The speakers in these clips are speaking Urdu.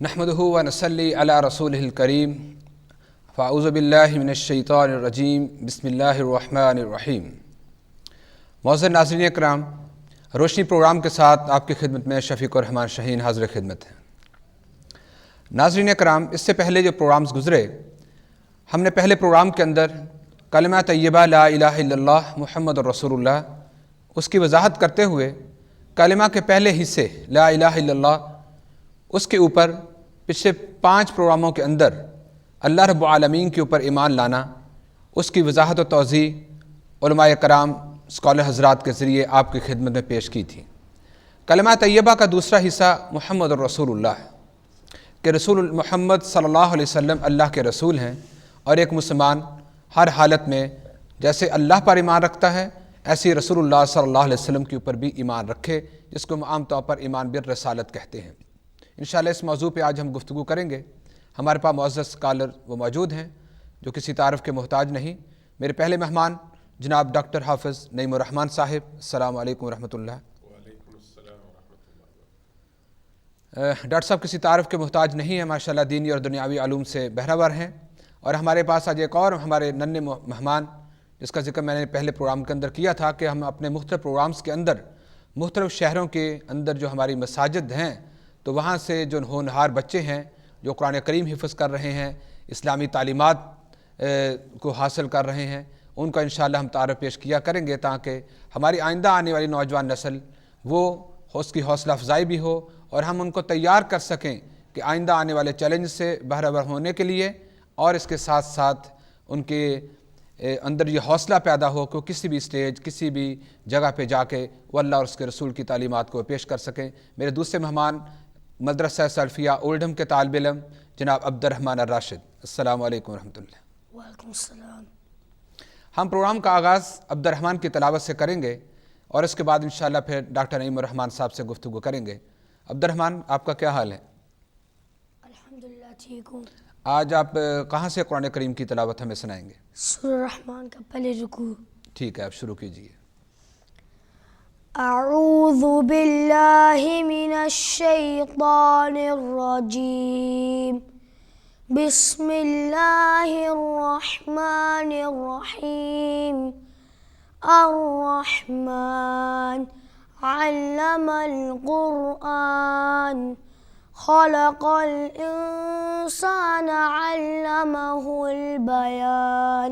نحمدہ و نصلی علی رسولہ الکریم فاعوذ باللہ من الشیطان الرجیم بسم اللہ الرحمن الرحیم۔ معزز ناظرین اکرام، روشنی پروگرام کے ساتھ آپ کی خدمت میں شفیق الرحمان شاہین حاضر خدمت ہے۔ ناظرین اکرام، اس سے پہلے جو پروگرامز گزرے، ہم نے پہلے پروگرام کے اندر کلمہ طیبہ لا الہ الا اللہ محمد الرسول اللہ اس کی وضاحت کرتے ہوئے کلمہ کے پہلے حصے لا الہ الا اللہ اس کے اوپر پچھلے 5 پروگراموں کے اندر اللہ رب العالمین کے اوپر ایمان لانا، اس کی وضاحت و توضیح علماء کرام اسکالر حضرات کے ذریعے آپ کی خدمت میں پیش کی تھی۔ کلمہ طیبہ کا دوسرا حصہ محمد الرسول اللہ کہ رسول محمد صلی اللہ علیہ وسلم اللہ کے رسول ہیں، اور ایک مسلمان ہر حالت میں جیسے اللہ پر ایمان رکھتا ہے ایسے رسول اللہ صلی اللہ علیہ وسلم کے اوپر بھی ایمان رکھے، جس کو ہم عام طور پر ایمان بالرسالت کہتے ہیں۔ انشاءاللہ اس موضوع پہ آج ہم گفتگو کریں گے۔ ہمارے پاس معزز اسکالر وہ موجود ہیں جو کسی تعارف کے محتاج نہیں۔ میرے پہلے مہمان جناب ڈاکٹر حافظ نعیم الرحمن صاحب، السلام علیکم ورحمۃ اللہ۔ وعلیکم السلام ورحمۃ اللہ۔ ڈاکٹر صاحب کسی تعارف کے محتاج نہیں ہیں، ماشاءاللہ دینی اور دنیاوی علوم سے بہرہ ہیں۔ اور ہمارے پاس آج ایک اور ہمارے ننھے مہمان جس کا ذکر میں نے پہلے پروگرام کے اندر کیا تھا کہ ہم اپنے مختلف پروگرامز کے اندر مختلف شہروں کے اندر جو ہماری مساجد ہیں تو وہاں سے جو ہونہار بچے ہیں جو قرآن کریم حفظ کر رہے ہیں، اسلامی تعلیمات کو حاصل کر رہے ہیں، ان کا انشاءاللہ ہم تعارف پیش کیا کریں گے تاکہ ہماری آئندہ آنے والی نوجوان نسل وہ اس کی حوصلہ افزائی بھی ہو اور ہم ان کو تیار کر سکیں کہ آئندہ آنے والے چیلنج سے بہرہ ہونے کے لیے، اور اس کے ساتھ ساتھ ان کے اندر یہ حوصلہ پیدا ہو کہ کسی بھی اسٹیج کسی بھی جگہ پہ جا کے وہ اللہ اور اس کے رسول کی تعلیمات کو پیش کر سکیں۔ میرے دوسرے مہمان مدرسہ سلفیہ اولڈھم کے طالب علم جناب عبد الرحمن الراشد، السلام علیکم ورحمۃ اللہ۔ وعلیکم السلام۔ ہم پروگرام کا آغاز عبد الرحمن کی تلاوت سے کریں گے اور اس کے بعد انشاءاللہ پھر ڈاکٹر نعیم الرحمن صاحب سے گفتگو کریں گے۔ عبد الرحمن، آپ کا کیا حال ہے؟ الحمدللہ ٹھیک ہوں۔ آج آپ کہاں سے قرآن کریم کی تلاوت ہمیں سنائیں گے؟ سورہ رحمان کا پہلے رکوع۔ ٹھیک ہے، آپ شروع کیجئے۔ اعوذ باللہ من الشیطان الرجیم، بسم اللہ الرحمن الرحیم۔ الرحمن علم القرآن، خلق الانسان علمہ البیان،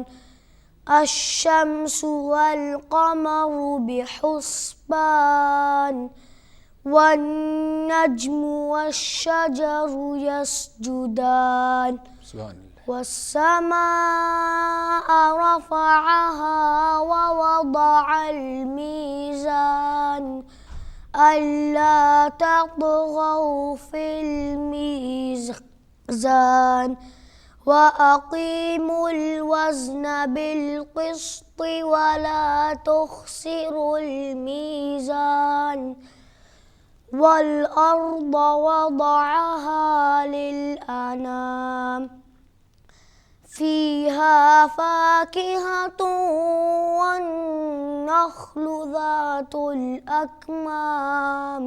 الشمس والقمر بحسبان، والنجم والشجر يسجدان، سبحان اللہ۔ والسماء رفعها ووضع الميزان، ألا تطغوا في الميزان، وأقيموا الوزن بالقسط ولا تخسروا الميزان، والأرض وضعها للأنام، فيها فاكهة والنخل ذات الأكمام،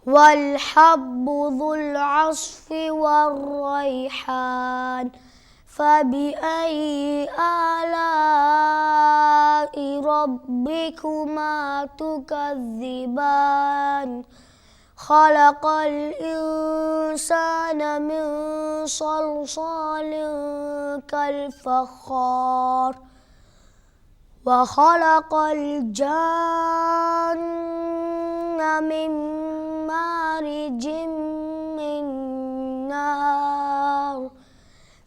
والحب ذو العصف والريحان، فبأي آلاء ربكما تكذبان، خلق الإنسان من صلصال كالفخار، وخلق الجن من مارج من نار،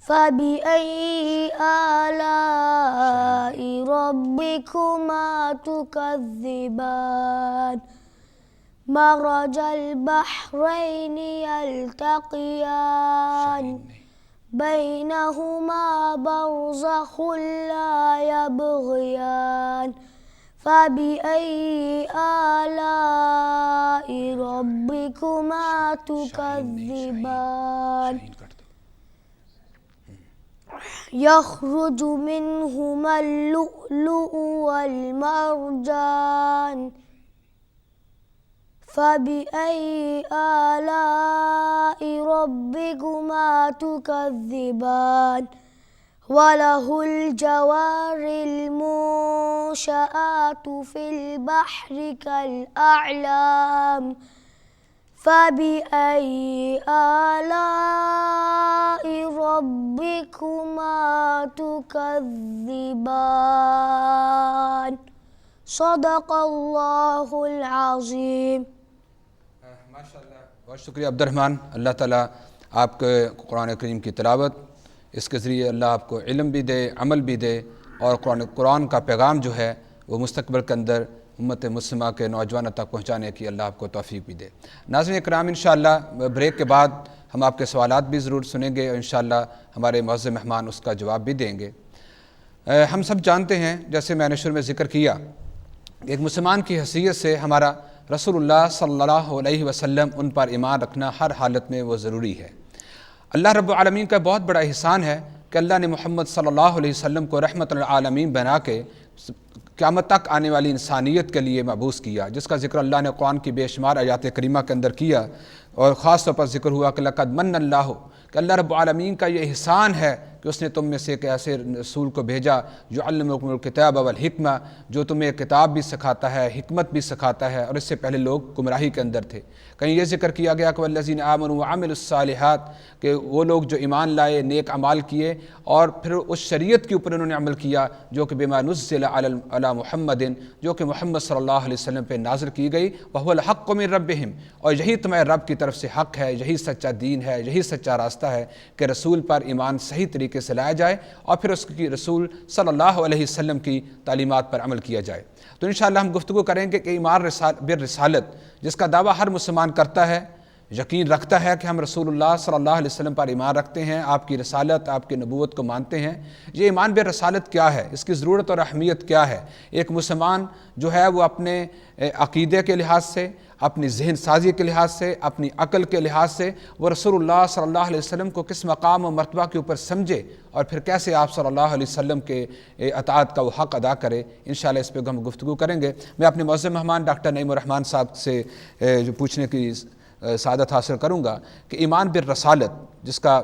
فبأي آلاء ربكما تكذبان، مرج البحرين يلتقيان، بينهما برزخ لا يبغيان، فبأي آلاء ربكما تكذبان، يخرج منهما اللؤلؤ والمرجان، فبأي آلاء ربكما تكذبان وله الجوار المنشآت في البحر كالأعلام فبأي آلاء ربكما تكذبان صدق اللہ العظیم. ماشاء اللہ، بہت شکریہ عبد الرحمن. اللہ تعالیٰ آپ کے قرآن کریم کی تلاوت، اس کے ذریعے اللہ آپ کو علم بھی دے، عمل بھی دے، اور قرآن کا پیغام جو ہے وہ مستقبل کے اندر امت مسلمہ کے نوجوانوں تک پہنچانے کی اللہ آپ کو توفیق بھی دے. ناظرین اکرام، انشاءاللہ بریک کے بعد ہم آپ کے سوالات بھی ضرور سنیں گے، اور انشاءاللہ ہمارے معزز مہمان اس کا جواب بھی دیں گے. ہم سب جانتے ہیں، جیسے میں نے شروع میں ذکر کیا، ایک مسلمان کی حیثیت سے ہمارا رسول اللہ صلی اللہ علیہ وسلم ان پر ایمان رکھنا ہر حالت میں وہ ضروری ہے. اللہ رب العالمین کا بہت بڑا احسان ہے کہ اللہ نے محمد صلی اللہ علیہ وسلم کو رحمت للعالمین بنا کے قیامت تک آنے والی انسانیت کے لیے مبعوث کیا، جس کا ذکر اللہ نے قرآن کی بے شمار آیات کریمہ کے اندر کیا، اور خاص طور پر ذکر ہوا کہ لقد من اللہ، کہ اللہ رب العالمین کا یہ احسان ہے کہ اس نے تم میں سے ایک ایسے رسول کو بھیجا جو علمکم الکتاب والحکمہ، جو تمہیں کتاب بھی سکھاتا ہے، حکمت بھی سکھاتا ہے، اور اس سے پہلے لوگ گمراہی کے اندر تھے. کہیں یہ ذکر کیا گیا کہ والذین آمنوا وعملوا الصالحات، کہ وہ لوگ جو ایمان لائے، نیک اعمال کیے، اور پھر اس شریعت کے اوپر انہوں نے عمل کیا جو کہ بما نزل علی محمد، جو کہ محمد صلی اللہ علیہ وسلم پہ نازل کی گئی، وہو الحق من ربہم، اور یہی تمہارے رب کی طرف سے حق ہے، یہی سچا دین ہے، یہی سچا راستہ ہے کہ رسول پر ایمان صحیح طریقے سے لایا جائے، اور پھر اس کی رسول صلی اللہ علیہ وسلم کی تعلیمات پر عمل کیا جائے. تو انشاءاللہ ہم گفتگو کریں گے کہ ایمان بالرسالت، جس کا دعویٰ ہر مسلمان کرتا ہے، یقین رکھتا ہے کہ ہم رسول اللہ صلی اللہ علیہ وسلم پر ایمان رکھتے ہیں، آپ کی رسالت، آپ کی نبوت کو مانتے ہیں. یہ ایمان بالرسالت کیا ہے، اس کی ضرورت اور اہمیت کیا ہے؟ ایک مسلمان جو ہے وہ اپنے عقیدے کے لحاظ سے، اپنی ذہن سازی کے لحاظ سے، اپنی عقل کے لحاظ سے وہ رسول اللہ صلی اللہ علیہ وسلم کو کس مقام و مرتبہ کے اوپر سمجھے، اور پھر کیسے آپ صلی اللہ علیہ وسلم کے اطاعت کا وہ حق ادا کرے. انشاءاللہ اس پہ ہم گفتگو کریں گے. میں اپنے معزز مہمان ڈاکٹر نعیم الرحمن صاحب سے جو پوچھنے کی سعادت حاصل کروں گا کہ ایمان بالرسالت، جس کا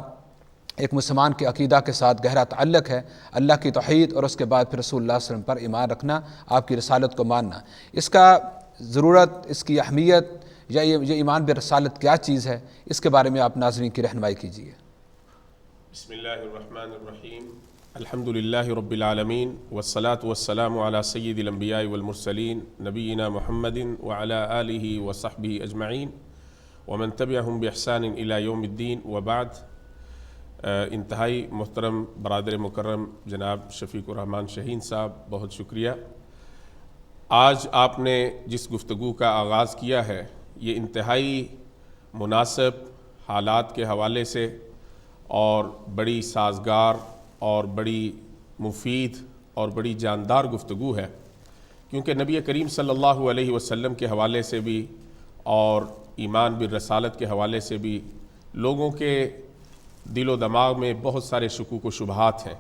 ایک مسلمان کے عقیدہ کے ساتھ گہرا تعلق ہے، اللہ کی توحید اور اس کے بعد پھر رسول اللہ صلی اللہ علیہ وسلم پر ایمان رکھنا، آپ کی رسالت کو ماننا، اس کا ضرورت، اس کی اہمیت، یا یہ ایمان بالرسالت کیا چیز ہے، اس کے بارے میں آپ ناظرین کی رہنمائی کیجیے. بسم اللہ الرحمن الرحیم. الحمد للہ رب العالمین، والصلاة والسلام علی سید الانبیاء والمرسلین نبینا محمد وعلی آلہ وصحبہ اجمعین ومن تبعہم بإحسان الی یوم الدین. وبعد، انتہائی محترم برادر مکرم جناب شفیق الرحمن شاہین صاحب، بہت شکریہ. آج آپ نے جس گفتگو کا آغاز کیا ہے، یہ انتہائی مناسب حالات کے حوالے سے اور بڑی سازگار اور بڑی مفید اور بڑی جاندار گفتگو ہے، کیونکہ نبی کریم صلی اللہ علیہ وسلم کے حوالے سے بھی اور ایمان بالرسالت کے حوالے سے بھی لوگوں کے دل و دماغ میں بہت سارے شکوک و شبہات ہیں،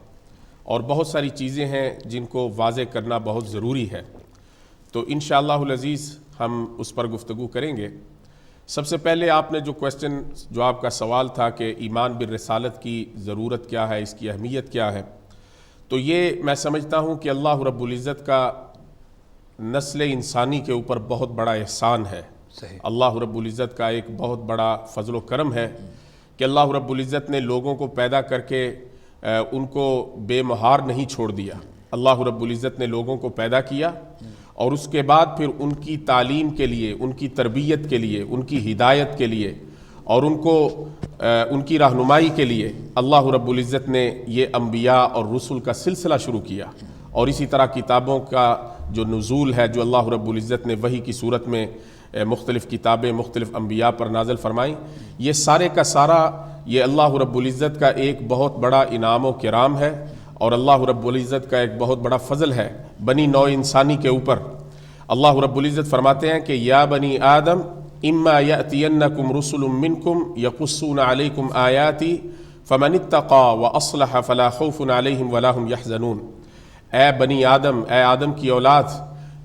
اور بہت ساری چیزیں ہیں جن کو واضح کرنا بہت ضروری ہے. تو انشاءاللہ العزیز ہم اس پر گفتگو کریں گے. سب سے پہلے آپ نے جو آپ کا سوال تھا کہ ایمان بالرسالت کی ضرورت کیا ہے، اس کی اہمیت کیا ہے، تو یہ میں سمجھتا ہوں کہ اللہ رب العزت کا نسل انسانی کے اوپر بہت بڑا احسان ہے. اللہ رب العزت کا ایک بہت بڑا فضل و کرم ہے کہ اللہ رب العزت نے لوگوں کو پیدا کر کے ان کو بے مہار نہیں چھوڑ دیا. اللہ رب العزت نے لوگوں کو پیدا کیا، اور اس کے بعد پھر ان کی تعلیم کے لیے، ان کی تربیت کے لیے، ان کی ہدایت کے لیے، اور ان کی رہنمائی کے لیے اللہ رب العزت نے یہ انبیاء اور رسل کا سلسلہ شروع کیا. اور اسی طرح کتابوں کا جو نزول ہے، جو اللہ رب العزت نے وحی کی صورت میں مختلف کتابیں مختلف انبیاء پر نازل فرمائیں، یہ سارے کا سارا یہ اللہ رب العزت کا ایک بہت بڑا انعام و کرام ہے، اور اللہ رب العزت کا ایک بہت بڑا فضل ہے بنی نوع انسانی کے اوپر. اللہ رب العزت فرماتے ہیں کہ یا بنی آدم اما یأتینکم رسل منکم یقصون علیکم آیاتی فمن اتقا واصلح فلا خوف علیہم ولا هم یحزنون. اے بنی آدم، اے آدم کی اولاد،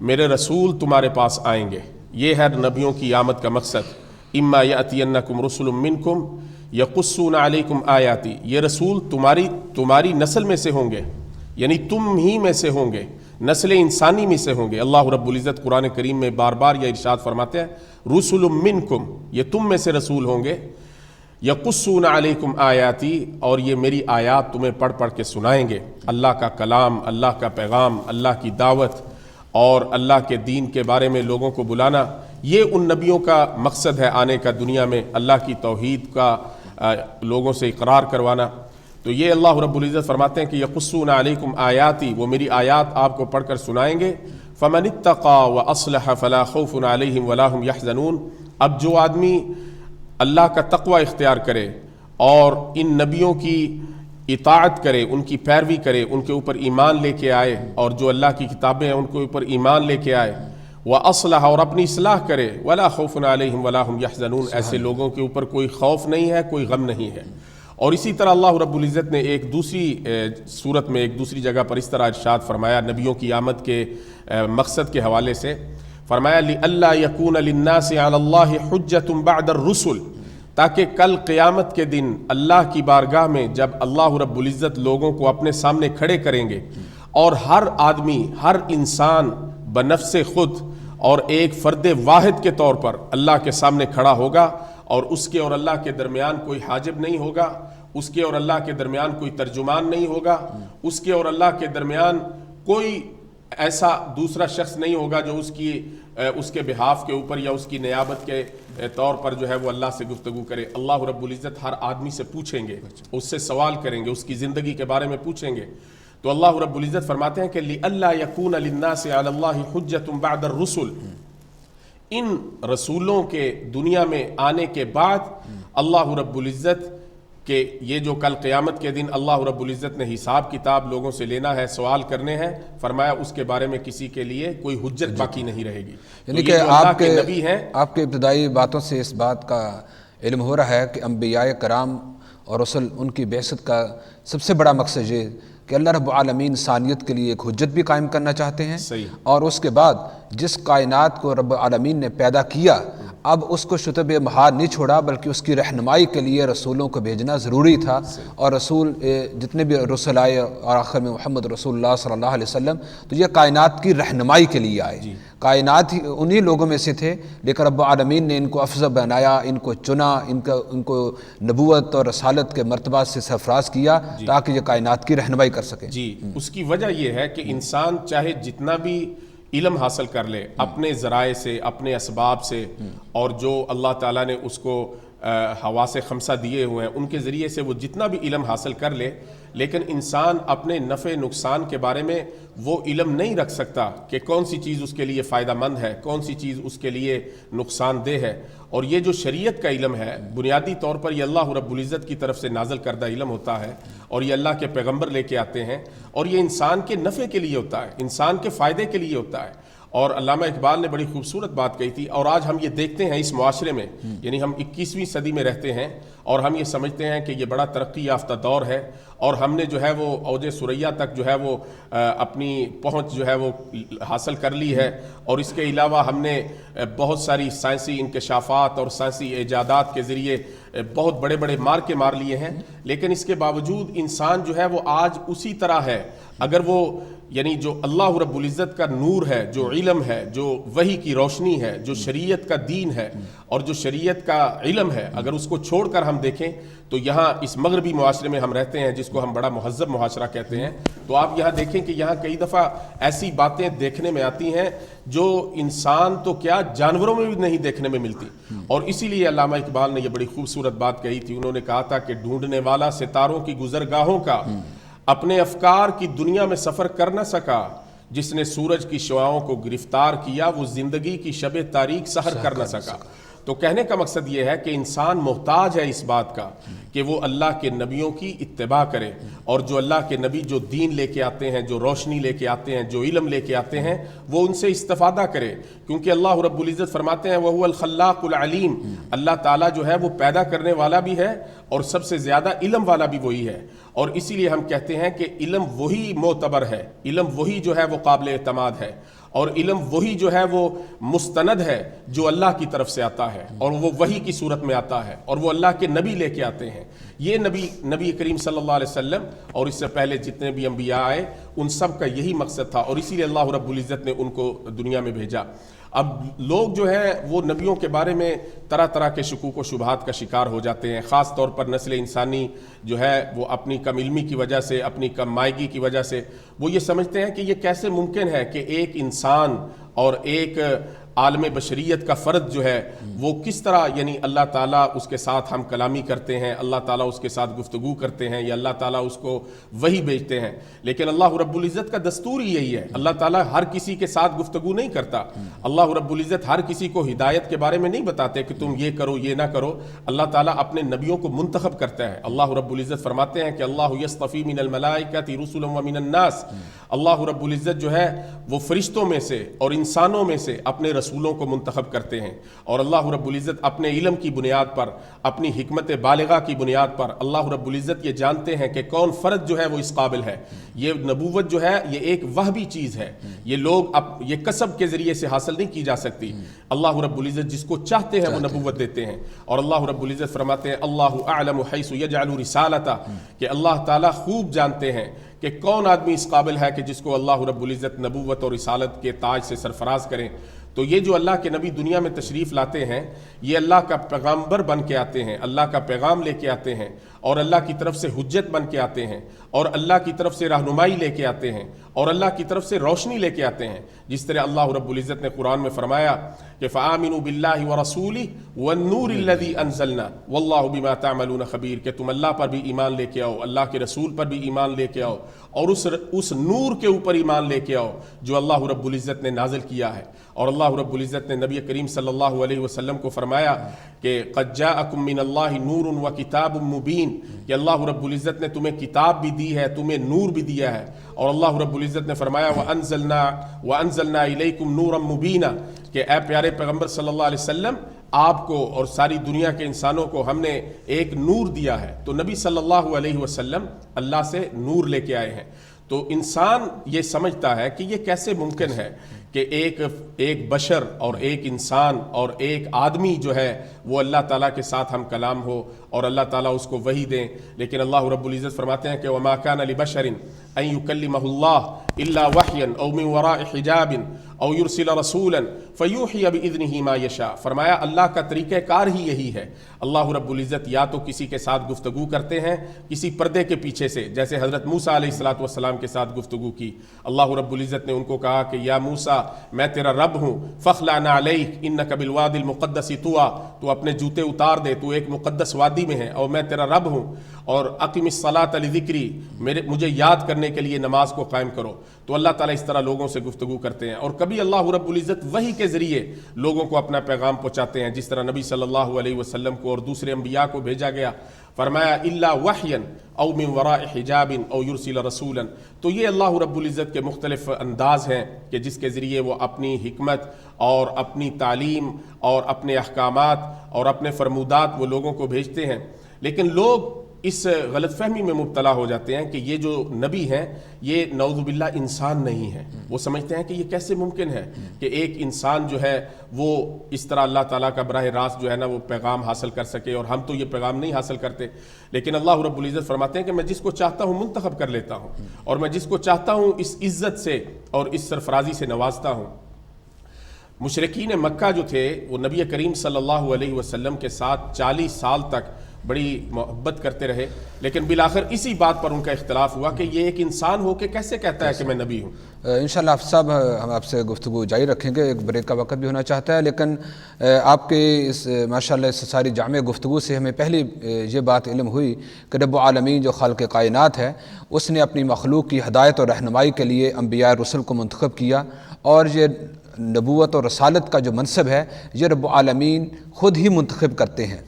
میرے رسول تمہارے پاس آئیں گے، یہ ہے نبیوں کی آمد کا مقصد. اما یأتینکم رسل منکم یقصون علیکم آیاتی، یہ رسول تمہاری نسل میں سے ہوں گے، یعنی تم ہی میں سے ہوں گے، نسل انسانی میں سے ہوں گے. اللہ رب العزت قرآن کریم میں بار بار یہ ارشاد فرماتے ہیں رسل منکم، یہ تم میں سے رسول ہوں گے، یقصون علیکم آیاتی، اور یہ میری آیات تمہیں پڑھ پڑھ کے سنائیں گے. اللہ کا کلام، اللہ کا پیغام، اللہ کی دعوت اور اللہ کے دین کے بارے میں لوگوں کو بلانا، یہ ان نبیوں کا مقصد ہے آنے کا دنیا میں، اللہ کی توحید کا لوگوں سے اقرار کروانا. تو یہ اللہ رب العزت فرماتے ہیں کہ یقصون علیکم آیاتی، وہ میری آیات آپ کو پڑھ کر سنائیں گے. فمن اتقى واصلح فلا خوف علیہم ولا هم يحزنون. اب جو آدمی اللہ کا تقوی اختیار کرے اور ان نبیوں کی اطاعت کرے، ان کی پیروی کرے، ان کے اوپر ایمان لے کے آئے، اور جو اللہ کی کتابیں ہیں ان کے اوپر ایمان لے کے آئے، وَأَصْلَحَ، اور اپنی اصلاح کرے، وَلَا خَوْفٌ عَلَيْهِمْ وَلَا هُمْ يَحْزَنُونَ، ایسے لوگوں کے اوپر کوئی خوف نہیں ہے، کوئی غم نہیں ہے. اور اسی طرح اللہ رب العزت نے ایک دوسری صورت میں ایک دوسری جگہ پر اس طرح ارشاد فرمایا نبیوں کی آمد کے مقصد کے حوالے سے، فرمایا لِأَلَّا يَكُونَ لِلنَّاسِ عَلَى اللَّهِ حُجَّةٌ بَعْدَ الرُّسُلِ، تاکہ کل قیامت کے دن اللہ کی بارگاہ میں جب اللہ رب العزت لوگوں کو اپنے سامنے کھڑے کریں گے، اور ہر آدمی، ہر انسان بنفس خود اور ایک فرد واحد کے طور پر اللہ کے سامنے کھڑا ہوگا، اور اس کے اور اللہ کے درمیان کوئی حاجب نہیں ہوگا، اس کے اور اللہ کے درمیان کوئی ترجمان نہیں ہوگا، اس کے اور اللہ کے درمیان کوئی ایسا دوسرا شخص نہیں ہوگا جو اس کے بہاف کے اوپر یا اس کی نیابت کے طور پر جو ہے وہ اللہ سے گفتگو کرے. اللہ رب العزت ہر آدمی سے پوچھیں گے، اس سے سوال کریں گے، اس کی زندگی کے بارے میں پوچھیں گے. تو اللہ رب العزت فرماتے ہیں کہ لِأَلَّا يَكُونَ لِلنَّاسِ عَلَى اللَّهِ حُجَّةٌ بَعْدَ الرُّسُلِ، ان رسولوں کے دنیا میں آنے کے بعد اللہ رب العزت کہ یہ جو کل قیامت کے دن اللہ رب العزت نے حساب کتاب لوگوں سے لینا ہے، سوال کرنے ہیں، فرمایا اس کے بارے میں کسی کے لیے کوئی حجت باقی نہیں رہے گی. یعنی کہ آپ کے نبی ہیں، آپ کے ابتدائی باتوں سے اس بات کا علم ہو رہا ہے کہ انبیاء کرام اور رسل، ان کی بعثت کا سب سے بڑا مقصد یہ کہ اللہ رب العالمین انسانیت کے لیے ایک حجت بھی قائم کرنا چاہتے ہیں. اور اس کے بعد جس کائنات کو رب العالمین نے پیدا کیا، اب اس کو شتب مہار نہیں چھوڑا، بلکہ اس کی رہنمائی کے لیے رسولوں کو بھیجنا ضروری تھا. اور رسول جتنے بھی رسول آئے اور آخر میں محمد رسول اللہ صلی اللہ علیہ وسلم، تو یہ کائنات کی رہنمائی کے لیے آئے. کائنات ہی انہی لوگوں میں سے تھے، لیکن رب العالمین نے ان کو افضل بنایا، ان کو چنا، ان کو نبوت اور رسالت کے مرتبہ سے سرفراز کیا تاکہ یہ کائنات کی رہنمائی کر سکیں. جی، اس کی وجہ یہ ہے کہ انسان چاہے جتنا بھی علم حاصل کر لے اپنے ذرائع سے، اپنے اسباب سے، اور جو اللہ تعالیٰ نے اس کو حواس خمسہ دیے ہوئے ہیں ان کے ذریعے سے وہ جتنا بھی علم حاصل کر لے، لیکن انسان اپنے نفع نقصان کے بارے میں وہ علم نہیں رکھ سکتا کہ کون سی چیز اس کے لیے فائدہ مند ہے، کون سی چیز اس کے لیے نقصان دہ ہے. اور یہ جو شریعت کا علم ہے، بنیادی طور پر یہ اللہ رب العزت کی طرف سے نازل کردہ علم ہوتا ہے، اور یہ اللہ کے پیغمبر لے کے آتے ہیں، اور یہ انسان کے نفع کے لیے ہوتا ہے، انسان کے فائدے کے لیے ہوتا ہے. اور علامہ اقبال نے بڑی خوبصورت بات کہی تھی، اور آج ہم یہ دیکھتے ہیں اس معاشرے میں، یعنی ہم 21ویں صدی میں رہتے ہیں اور ہم یہ سمجھتے ہیں کہ یہ بڑا ترقی یافتہ دور ہے، اور ہم نے جو ہے وہ اوج ثریا تک جو ہے وہ اپنی پہنچ جو ہے وہ حاصل کر لی ہے، اور اس کے علاوہ ہم نے بہت ساری سائنسی انکشافات اور سائنسی ایجادات کے ذریعے بہت بڑے بڑے مارکے مار لیے ہیں. لیکن اس کے باوجود انسان جو ہے وہ آج اسی طرح ہے. اگر وہ یعنی جو اللہ رب العزت کا نور ہے، جو علم ہے، جو وحی کی روشنی ہے، جو شریعت کا دین ہے اور جو شریعت کا علم ہے، اگر اس کو چھوڑ کر ہم دیکھیں تو یہاں اس مغربی معاشرے میں ہم رہتے ہیں جس کو ہم بڑا مہذب معاشرہ کہتے ہیں، تو آپ یہاں دیکھیں کہ یہاں کئی دفعہ ایسی باتیں دیکھنے میں آتی ہیں جو انسان تو کیا جانوروں میں بھی نہیں دیکھنے میں ملتی. اور اسی لیے علامہ اقبال نے یہ بڑی خوبصورت بات کہی تھی. انہوں نے کہا تھا کہ ڈھونڈنے والا ستاروں کی گزرگاہوں کا اپنے افکار کی دنیا میں سفر کر نہ سکا، جس نے سورج کی شعاؤں کو گرفتار کیا وہ زندگی کی شب تاریک سحر کر نہ سکا. تو کہنے کا مقصد یہ ہے کہ انسان محتاج ہے اس بات کا کہ وہ اللہ کے نبیوں کی اتباع کرے، اور جو اللہ کے نبی جو دین لے کے آتے ہیں، جو روشنی لے کے آتے ہیں، جو علم لے کے آتے ہیں، وہ ان سے استفادہ کرے. کیونکہ اللہ رب العزت فرماتے ہیں وَهُوَ الْخَلَّاقُ الْعَلِيمُ، اللہ تعالیٰ جو ہے وہ پیدا کرنے والا بھی ہے اور سب سے زیادہ علم والا بھی وہی ہے. اور اسی لیے ہم کہتے ہیں کہ علم وہی معتبر ہے، علم وہی جو ہے وہ قابل اعتماد ہے. اور علم وہی جو ہے وہ مستند ہے جو اللہ کی طرف سے آتا ہے، اور وہ وحی کی صورت میں آتا ہے، اور وہ اللہ کے نبی لے کے آتے ہیں۔ یہ نبی کریم صلی اللہ علیہ وسلم اور اس سے پہلے جتنے بھی انبیاء آئے ان سب کا یہی مقصد تھا، اور اسی لیے اللہ رب العزت نے ان کو دنیا میں بھیجا۔ اب لوگ جو ہیں وہ نبیوں کے بارے میں طرح طرح کے شکوک و شبہات کا شکار ہو جاتے ہیں، خاص طور پر نسل انسانی جو ہے وہ اپنی کم علمی کی وجہ سے، اپنی کم مائگی کی وجہ سے وہ یہ سمجھتے ہیں کہ یہ کیسے ممکن ہے کہ ایک انسان اور ایک عالم بشریت کا فرد جو ہے وہ کس طرح، یعنی اللہ تعالیٰ اس کے ساتھ ہم کلامی کرتے ہیں، اللہ تعالیٰ اس کے ساتھ گفتگو کرتے ہیں، یا اللہ تعالیٰ اس کو وحی بھیجتے ہیں۔ لیکن اللہ رب العزت کا دستور ہی یہی ہے، اللہ تعالیٰ ہر کسی کے ساتھ گفتگو نہیں کرتا، اللہ رب العزت ہر کسی کو ہدایت کے بارے میں نہیں بتاتے کہ تم یہ کرو یہ نہ کرو، اللہ تعالیٰ اپنے نبیوں کو منتخب کرتا ہے۔ اللہ رب العزت فرماتے ہیں کہ اللہ یصطفی من الملائکۃ رسلا ومن الناس، اللہ رب العزت جو ہے وہ فرشتوں میں سے اور انسانوں میں سے اپنے رسولوں کو منتخب کرتے ہیں، اور اللہ رب العزت اپنے علم کی بنیاد پر، اپنی حکمت بالغہ کی بنیاد پر اللہ رب العزت یہ جانتے ہیں کہ کون فرد جو ہے وہ اس قابل ہے۔ یہ نبوت جو ہے یہ ایک وہبی چیز ہے، یہ لوگ یہ کسب کے ذریعے سے حاصل نہیں کی جا سکتی۔ اللہ رب العزت جس کو چاہتے ہیں وہ نبوت دیتے ہیں، اور اللہ رب العزت فرماتے ہیں اللہ اعلم حیث یجعل رسالتہ، کہ اللہ تعالیٰ خوب جانتے ہیں کہ کون آدمی اس قابل ہے کہ جس کو اللہ رب العزت نبوت اور رسالت کے تاج سے سرفراز کریں۔ تو یہ جو اللہ کے نبی دنیا میں تشریف لاتے ہیں یہ اللہ کا پیغامبر بن کے آتے ہیں، اللہ کا پیغام لے کے آتے ہیں، اور اللہ کی طرف سے حجت بن کے آتے ہیں، اور اللہ کی طرف سے رہنمائی لے کے آتے ہیں، اور اللہ کی طرف سے روشنی لے کے آتے ہیں، جس طرح اللہ رب العزت نے قرآن میں فرمایا کہ فآمنوا باللہ ورسولہ والنور الذی انزلنا واللہ بما تعملون خبیر، کہ تم اللہ پر بھی ایمان لے کے آؤ، اللہ کے رسول پر بھی ایمان لے کے آؤ، اور اس نور کے اوپر ایمان لے کے آؤ جو اللہ رب العزت نے نازل کیا ہے۔ اور اللہ رب العزت نے نبی کریم صلی اللہ علیہ وسلم کو فرمایا کہ قد جاءکم من اللہ نور و کتاب مبین، کہ اللہ رب العزت نے تمہیں کتاب بھی دی ہے، تمہیں نور بھی دیا ہے، اور اللہ رب العزت نے فرمایا وَأَنزَلْنَا إِلَيْكُمْ نُورًا مُبِينًا، کہ اے پیارے پیغمبر صلی اللہ علیہ وسلم آپ کو اور ساری دنیا کے انسانوں کو ہم نے ایک نور دیا ہے۔ تو نبی صلی اللہ علیہ وسلم اللہ سے نور لے کے آئے ہیں۔ تو انسان یہ سمجھتا ہے کہ یہ کیسے ممکن ہے کہ ایک بشر اور ایک انسان اور ایک آدمی جو ہے وہ اللہ تعالیٰ کے ساتھ ہم کلام ہو اور اللہ تعالیٰ اس کو وحی دیں۔ لیکن اللہ رب العزت فرماتے ہیں کہ وَمَا كَانَ لِبَشَرٍ أَن يُكَلِّمَهُ اللَّهُ إِلَّا وَحْيًا أَوْ مِن وَرَاءِ حِجَابٍ أَوْ يُرْسِلَ رَسُولًا فَيُوحِيَ بِإِذْنِهِ مَا يَشَاءُ، فرمایا اللہ کا طریقہ کار ہی یہی ہے۔ اللہ رب العزت یا تو کسی کے ساتھ گفتگو کرتے ہیں کسی پردے کے پیچھے سے، جیسے حضرت موسیٰ علیہ السلام کے ساتھ گفتگو کی، اللہ رب العزت نے ان کو کہا کہ یا موسیٰ میں تیرا رب ہوں، فَخْلَعْ نَعْلَيْكَ إِنَّكَ بِالْوَادِ الْمُقَدَّسِ طُوًى، تو اپنے جوتے اتار دے، تو ایک مقدس وادی میں ہے اور میں تیرا رب ہوں، اور اقم الصلاۃ لذکری، مجھے یاد کرنے کے لیے نماز کو قائم کرو۔ تو اللہ تعالیٰ اس طرح لوگوں سے گفتگو کرتے ہیں، اور کبھی اللہ رب العزت وحی کے ذریعے لوگوں کو اپنا پیغام پہنچاتے ہیں، جس طرح نبی صلی اللہ علیہ وسلم کو اور دوسرے انبیاء کو بھیجا گیا، فرمایا الا وحیا او من وراء حجاب او یرسل رسولا۔ تو یہ اللہ رب العزت کے مختلف انداز ہیں کہ جس کے ذریعے وہ اپنی حکمت اور اپنی تعلیم اور اپنے احکامات اور اپنے فرمودات وہ لوگوں کو بھیجتے ہیں۔ لیکن لوگ اس غلط فہمی میں مبتلا ہو جاتے ہیں کہ یہ جو نبی ہیں یہ نعوذ باللہ انسان نہیں ہے۔ وہ سمجھتے ہیں کہ یہ کیسے ممکن ہے کہ ایک انسان جو ہے وہ اس طرح اللہ تعالیٰ کا براہ راست جو ہے نا وہ پیغام حاصل کر سکے، اور ہم تو یہ پیغام نہیں حاصل کرتے۔ لیکن اللہ رب العزت فرماتے ہیں کہ میں جس کو چاہتا ہوں منتخب کر لیتا ہوں، اور میں جس کو چاہتا ہوں اس عزت سے اور اس سرفرازی سے نوازتا ہوں۔ مشرکین مکہ جو تھے وہ نبی کریم صلی اللہ علیہ وسلم کے ساتھ 40 سال تک بڑی محبت کرتے رہے، لیکن بالآخر اسی بات پر ان کا اختلاف ہوا کہ یہ ایک انسان ہو کے کیسے کہتا ہے کہ میں نبی ہوں۔ انشاءاللہ آپ صاحب ہم آپ سے گفتگو جاری رکھیں گے، ایک بریک کا وقت بھی ہونا چاہتا ہے، لیکن آپ کے اس ماشاءاللہ اس ساری جامع گفتگو سے ہمیں پہلی یہ بات علم ہوئی کہ رب العالمین جو خالق کائنات ہے اس نے اپنی مخلوق کی ہدایت اور رہنمائی کے لیے انبیاء رسل کو منتخب کیا، اور یہ نبوت اور رسالت کا جو منصب ہے یہ رب العالمین خود ہی منتخب کرتے ہیں،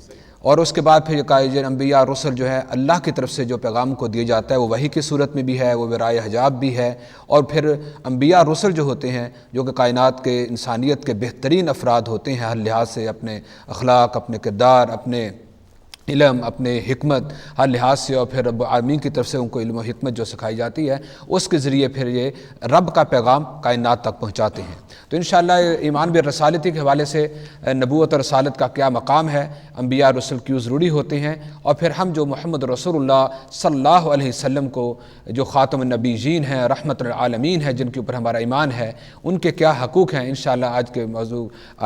اور اس کے بعد پھر یہ انبیاء رسل جو ہے اللہ کی طرف سے جو پیغام کو دیا جاتا ہے وہ وحی کی صورت میں بھی ہے، وہ ورائے حجاب بھی ہے، اور پھر انبیاء رسل جو ہوتے ہیں جو کہ کائنات کے انسانیت کے بہترین افراد ہوتے ہیں ہر لحاظ سے، اپنے اخلاق، اپنے کردار، اپنے علم، اپنے حکمت ہر لحاظ سے، اور پھر رب العالمین کی طرف سے ان کو علم و حکمت جو سکھائی جاتی ہے اس کے ذریعے پھر یہ رب کا پیغام کائنات تک پہنچاتے ہیں۔ تو انشاءاللہ ایمان بالرسالتی کے حوالے سے نبوت اور رسالت کا کیا مقام ہے، انبیاء رسل کیوں ضروری ہوتے ہیں، اور پھر ہم جو محمد رسول اللہ صلی اللہ علیہ وسلم کو جو خاتم النبیین ہیں، رحمت العالمین ہیں، جن کے اوپر ہمارا ایمان ہے، ان کے کیا حقوق ہیں، انشاءاللہ آج کے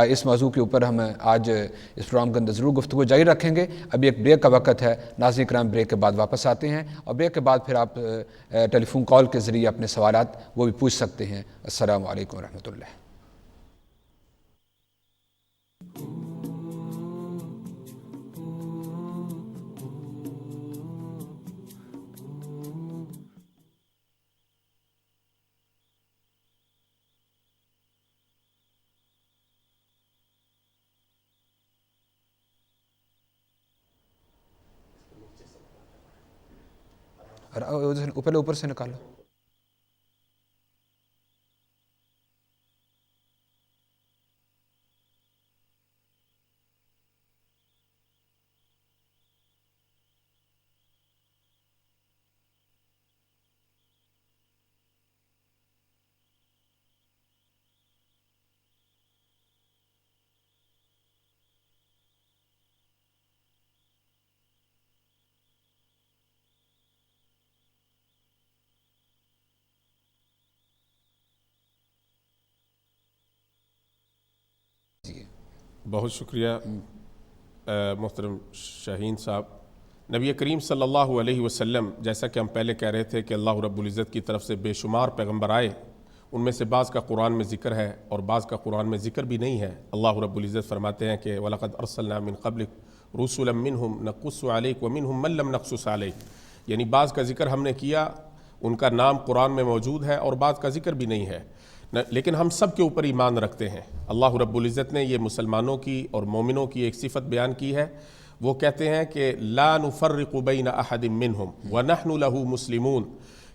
اس موضوع کے اوپر ہم آج اس پروگرام کے اندر ضرور گفتگو جاری رکھیں گے۔ ابھی ایک بریک کا وقت ہے، ناظرین کرام بریک کے بعد واپس آتے ہیں، اور بریک کے بعد پھر آپ ٹیلی فون کال کے ذریعے اپنے سوالات وہ بھی پوچھ سکتے ہیں۔ السلام علیکم ورحمۃ اللہ۔ پہلے اوپر سے نکالو۔ بہت شکریہ محترم شاہین صاحب۔ نبی کریم صلی اللہ علیہ وسلم، جیسا کہ ہم پہلے کہہ رہے تھے کہ اللہ رب العزت کی طرف سے بے شمار پیغمبر آئے، ان میں سے بعض کا قرآن میں ذکر ہے اور بعض کا قرآن میں ذکر بھی نہیں ہے۔ اللہ رب العزت فرماتے ہیں کہ وَلَقَدْ أَرْسَلْنَا مِن قَبْلِكَ رُسُلًا مِّنْهُمْ نَقُصُّ عَلَيْكَ وَمِنْهُمْ مَن لَّمْ نَقْصُصْ عَلَيْكَ، یعنی بعض کا ذکر ہم نے کیا، ان کا نام قرآن میں موجود ہے، اور بعض کا ذکر بھی نہیں ہے، لیکن ہم سب کے اوپر ایمان رکھتے ہیں۔ اللہ رب العزت نے یہ مسلمانوں کی اور مومنوں کی ایک صفت بیان کی ہے، وہ کہتے ہیں کہ لا نفرق بین احد منہم ونحن له مسلمون،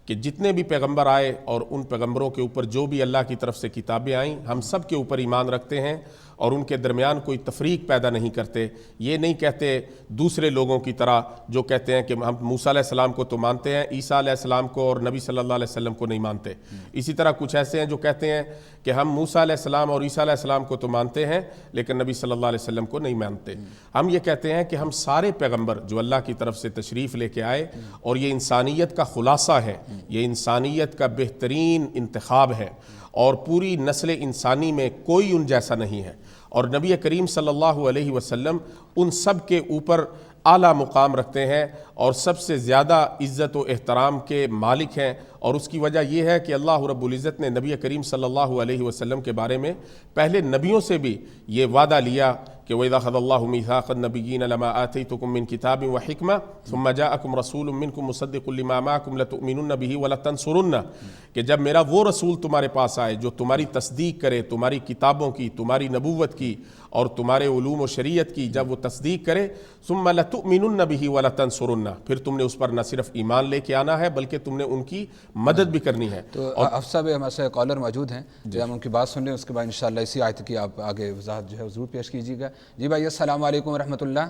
کہ جتنے بھی پیغمبر آئے اور ان پیغمبروں کے اوپر جو بھی اللہ کی طرف سے کتابیں آئیں، ہم سب کے اوپر ایمان رکھتے ہیں اور ان کے درمیان کوئی تفریق پیدا نہیں کرتے۔ یہ نہیں کہتے دوسرے لوگوں کی طرح جو کہتے ہیں کہ ہم موسیٰ علیہ السلام کو تو مانتے ہیں، عیسیٰ علیہ السلام کو اور نبی صلی اللہ علیہ وسلم کو نہیں مانتے۔ اسی طرح کچھ ایسے ہیں جو کہتے ہیں کہ ہم موسیٰ علیہ السلام اور عیسیٰ علیہ السلام کو تو مانتے ہیں لیکن نبی صلی اللہ علیہ وسلم کو نہیں مانتے۔ ہم یہ کہتے ہیں کہ ہم سارے پیغمبر جو اللہ کی طرف سے تشریف لے کے آئے، اور یہ انسانیت کا خلاصہ ہے، یہ انسانیت کا بہترین انتخاب ہے، اور پوری نسل انسانی میں کوئی ان جیسا نہیں ہے، اور نبی کریم صلی اللہ علیہ وسلم ان سب کے اوپر اعلیٰ مقام رکھتے ہیں اور سب سے زیادہ عزت و احترام کے مالک ہیں۔ اور اس کی وجہ یہ ہے کہ اللہ رب العزت نے نبی کریم صلی اللہ علیہ وسلم کے بارے میں پہلے نبیوں سے بھی یہ وعدہ لیا کہ وَإِذَا أَخَذَ اللَّهُ مِيثَاقَ النَّبِيِّينَ لَمَا آتَيْتُكُم مِّن كِتَابٍ وَحِكْمَةٍ ثُمَّ جَاءَكُمْ رَسُولٌ مِّنكُم مُّصَدِّقٌ لِّمَا مَعَكُمْ لَتُؤْمِنُنَّ بِهِ وَلَتَنصُرُنَّهُ، کہ جب میرا وہ رسول تمہارے پاس آئے جو تمہاری تصدیق کرے، تمہاری کتابوں کی، تمہاری نبوت کی اور تمہارے علوم و شریعت کی، جب وہ تصدیق کرے، ثُمَّ لَتُؤْمِنُنَّ بِهِ وَلَتَنصُرُنَّهُ، پھر تم نے اس پر نہ صرف ایمان لے کے آنا ہے بلکہ تم نے ان کی مدد بھی کرنی ہے۔ تو افسر صاحب ہمارے سے کالر موجود ہیں، ہم ان کی بات سن لیں، اس کے بعد انشاءاللہ اسی آیت کی آپ آگے وضاحت جو ہے ضرور پیش کیجیے گا۔ جی بھائی السلام علیکم ورحمۃ اللہ۔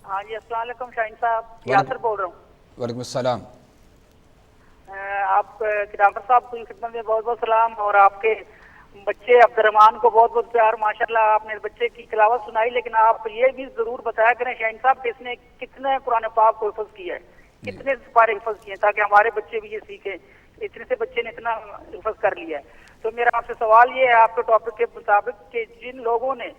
ہاں جی السلام علیکم شاہین صاحب، یاسر بول رہا ہوں۔ وعلیکم السلام۔ آپ کتابر صاحب کی خدمت میں بہت بہت سلام، اور آپ کے بچے عبد الرحمان کو بہت بہت پیار۔ ماشاءاللہ آپ نے بچے کی تلاوت سنائی، لیکن آپ یہ بھی ضرور بتایا کریں شاہین صاحب کہ اس نے کتنے قرآن پاک کو حفظ کیا ہے، کتنے سپارے حفظ کیے ہیں، تاکہ ہمارے بچے بھی یہ سیکھیں۔ اتنے سے بچے نے اتنا حفظ کر لیا ہے۔ تو میرا آپ سے سوال یہ ہے آپ کے ٹاپک کے مطابق کہ جن لوگوں نے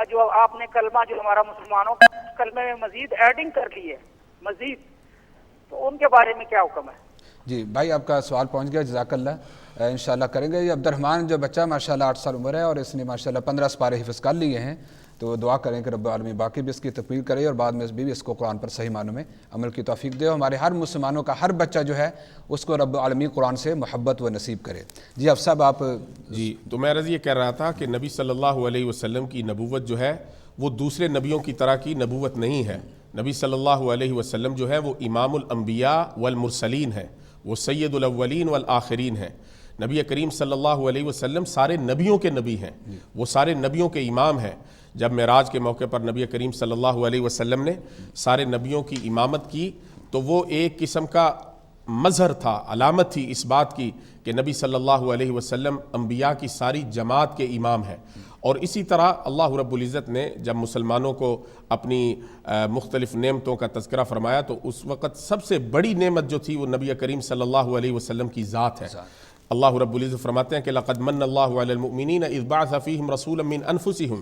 جو آپ نے کلمہ جو ہمارا مسلمانوں کا کلمے میں مزید ایڈنگ کر لی ہے مزید، تو ان کے بارے میں کیا حکم ہے؟ جی بھائی آپ کا سوال پہنچ گیا، جزاک اللہ، انشاءاللہ کریں گے۔ یہ عبد الرحمان جو بچہ ماشاءاللہ 8 سال عمر ہے اور اس نے ماشاءاللہ 15 سپارے حفظ کر لیے ہیں، تو دعا کریں کہ رب العالمین باقی بھی اس کی تکمیل کرے اور بعد میں بھی اس کو قرآن پر صحیح معنوں میں عمل کی توفیق دے، ہمارے ہر مسلمانوں کا ہر بچہ جو ہے اس کو رب العالمین قرآن سے محبت و نصیب کرے۔ جی اب صاحب آپ۔ جی تو میں عرض یہ کہہ رہا تھا کہ نبی صلی اللہ علیہ وسلم کی نبوت جو ہے وہ دوسرے نبیوں کی طرح کی نبوت نہیں ہے۔ نبی صلی اللہ علیہ وسلم جو ہے وہ امام الانبیاء والمرسلین ہے، وہ سید الاولین والآخرین ہے۔ نبی کریم صلی اللہ علیہ وسلم سارے نبیوں کے نبی ہیں، وہ سارے نبیوں کے امام ہیں۔ جب معراج کے موقع پر نبی کریم صلی اللہ علیہ وسلم نے سارے نبیوں کی امامت کی تو وہ ایک قسم کا مظہر تھا، علامت تھی اس بات کی کہ نبی صلی اللہ علیہ وسلم انبیاء کی ساری جماعت کے امام ہیں۔ اور اسی طرح اللہ رب العزت نے جب مسلمانوں کو اپنی مختلف نعمتوں کا تذکرہ فرمایا تو اس وقت سب سے بڑی نعمت جو تھی وہ نبی کریم صلی اللہ علیہ وسلم کی ذات ہے۔ اللہ رب العزت فرماتے ہیں کہ لقد من اللہ علی المؤمنین اذ بعث فیہم رسولا من انفسہم،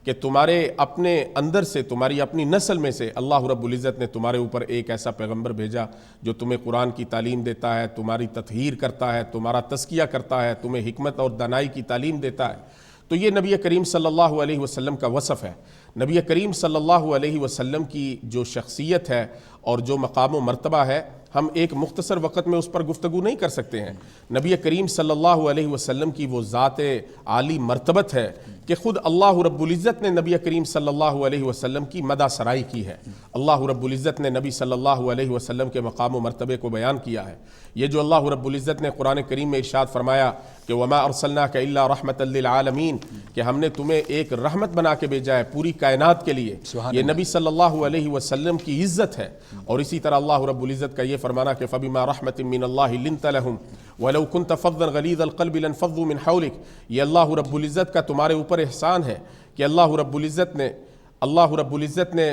کہ تمہارے اپنے اندر سے، تمہاری اپنی نسل میں سے اللہ رب العزت نے تمہارے اوپر ایک ایسا پیغمبر بھیجا جو تمہیں قرآن کی تعلیم دیتا ہے، تمہاری تطہیر کرتا ہے، تمہارا تزکیہ کرتا ہے، تمہیں حکمت اور دانائی کی تعلیم دیتا ہے۔ تو یہ نبی کریم صلی اللہ علیہ وسلم کا وصف ہے۔ نبی کریم صلی اللہ علیہ وسلم کی جو شخصیت ہے اور جو مقام و مرتبہ ہے، ہم ایک مختصر وقت میں اس پر گفتگو نہیں کر سکتے ہیں۔ نبی کریم صلی اللہ علیہ وسلم کی وہ ذات عالی مرتبت ہے کہ خود اللہ رب العزت نے نبی کریم صلی اللہ علیہ وسلم کی مدح سرائی کی ہے۔ اللہ رب العزت نے نبی صلی اللہ علیہ وسلم کے مقام و مرتبے کو بیان کیا ہے۔ یہ جو اللہ رب العزت نے قرآن کریم میں ارشاد فرمایا کہ وما ارسلناک الا رحمۃ للعالمین، کہ ہم نے تمہیں ایک رحمت بنا کے بھیجا ہے پوری کائنات کے لیے، یہ نبی صلی اللہ علیہ وسلم کی عزت ہے۔ اور اسی طرح اللہ رب العزت کا یہ فرمانا کہ فبما رحمۃ من اللہ لنت لهم ولو كنت فظا غلیظ القلب لانفضوا من حولك، یہ اللہ رب العزت کا تمہارے اوپر احسان ہے کہ اللہ رب العزت نے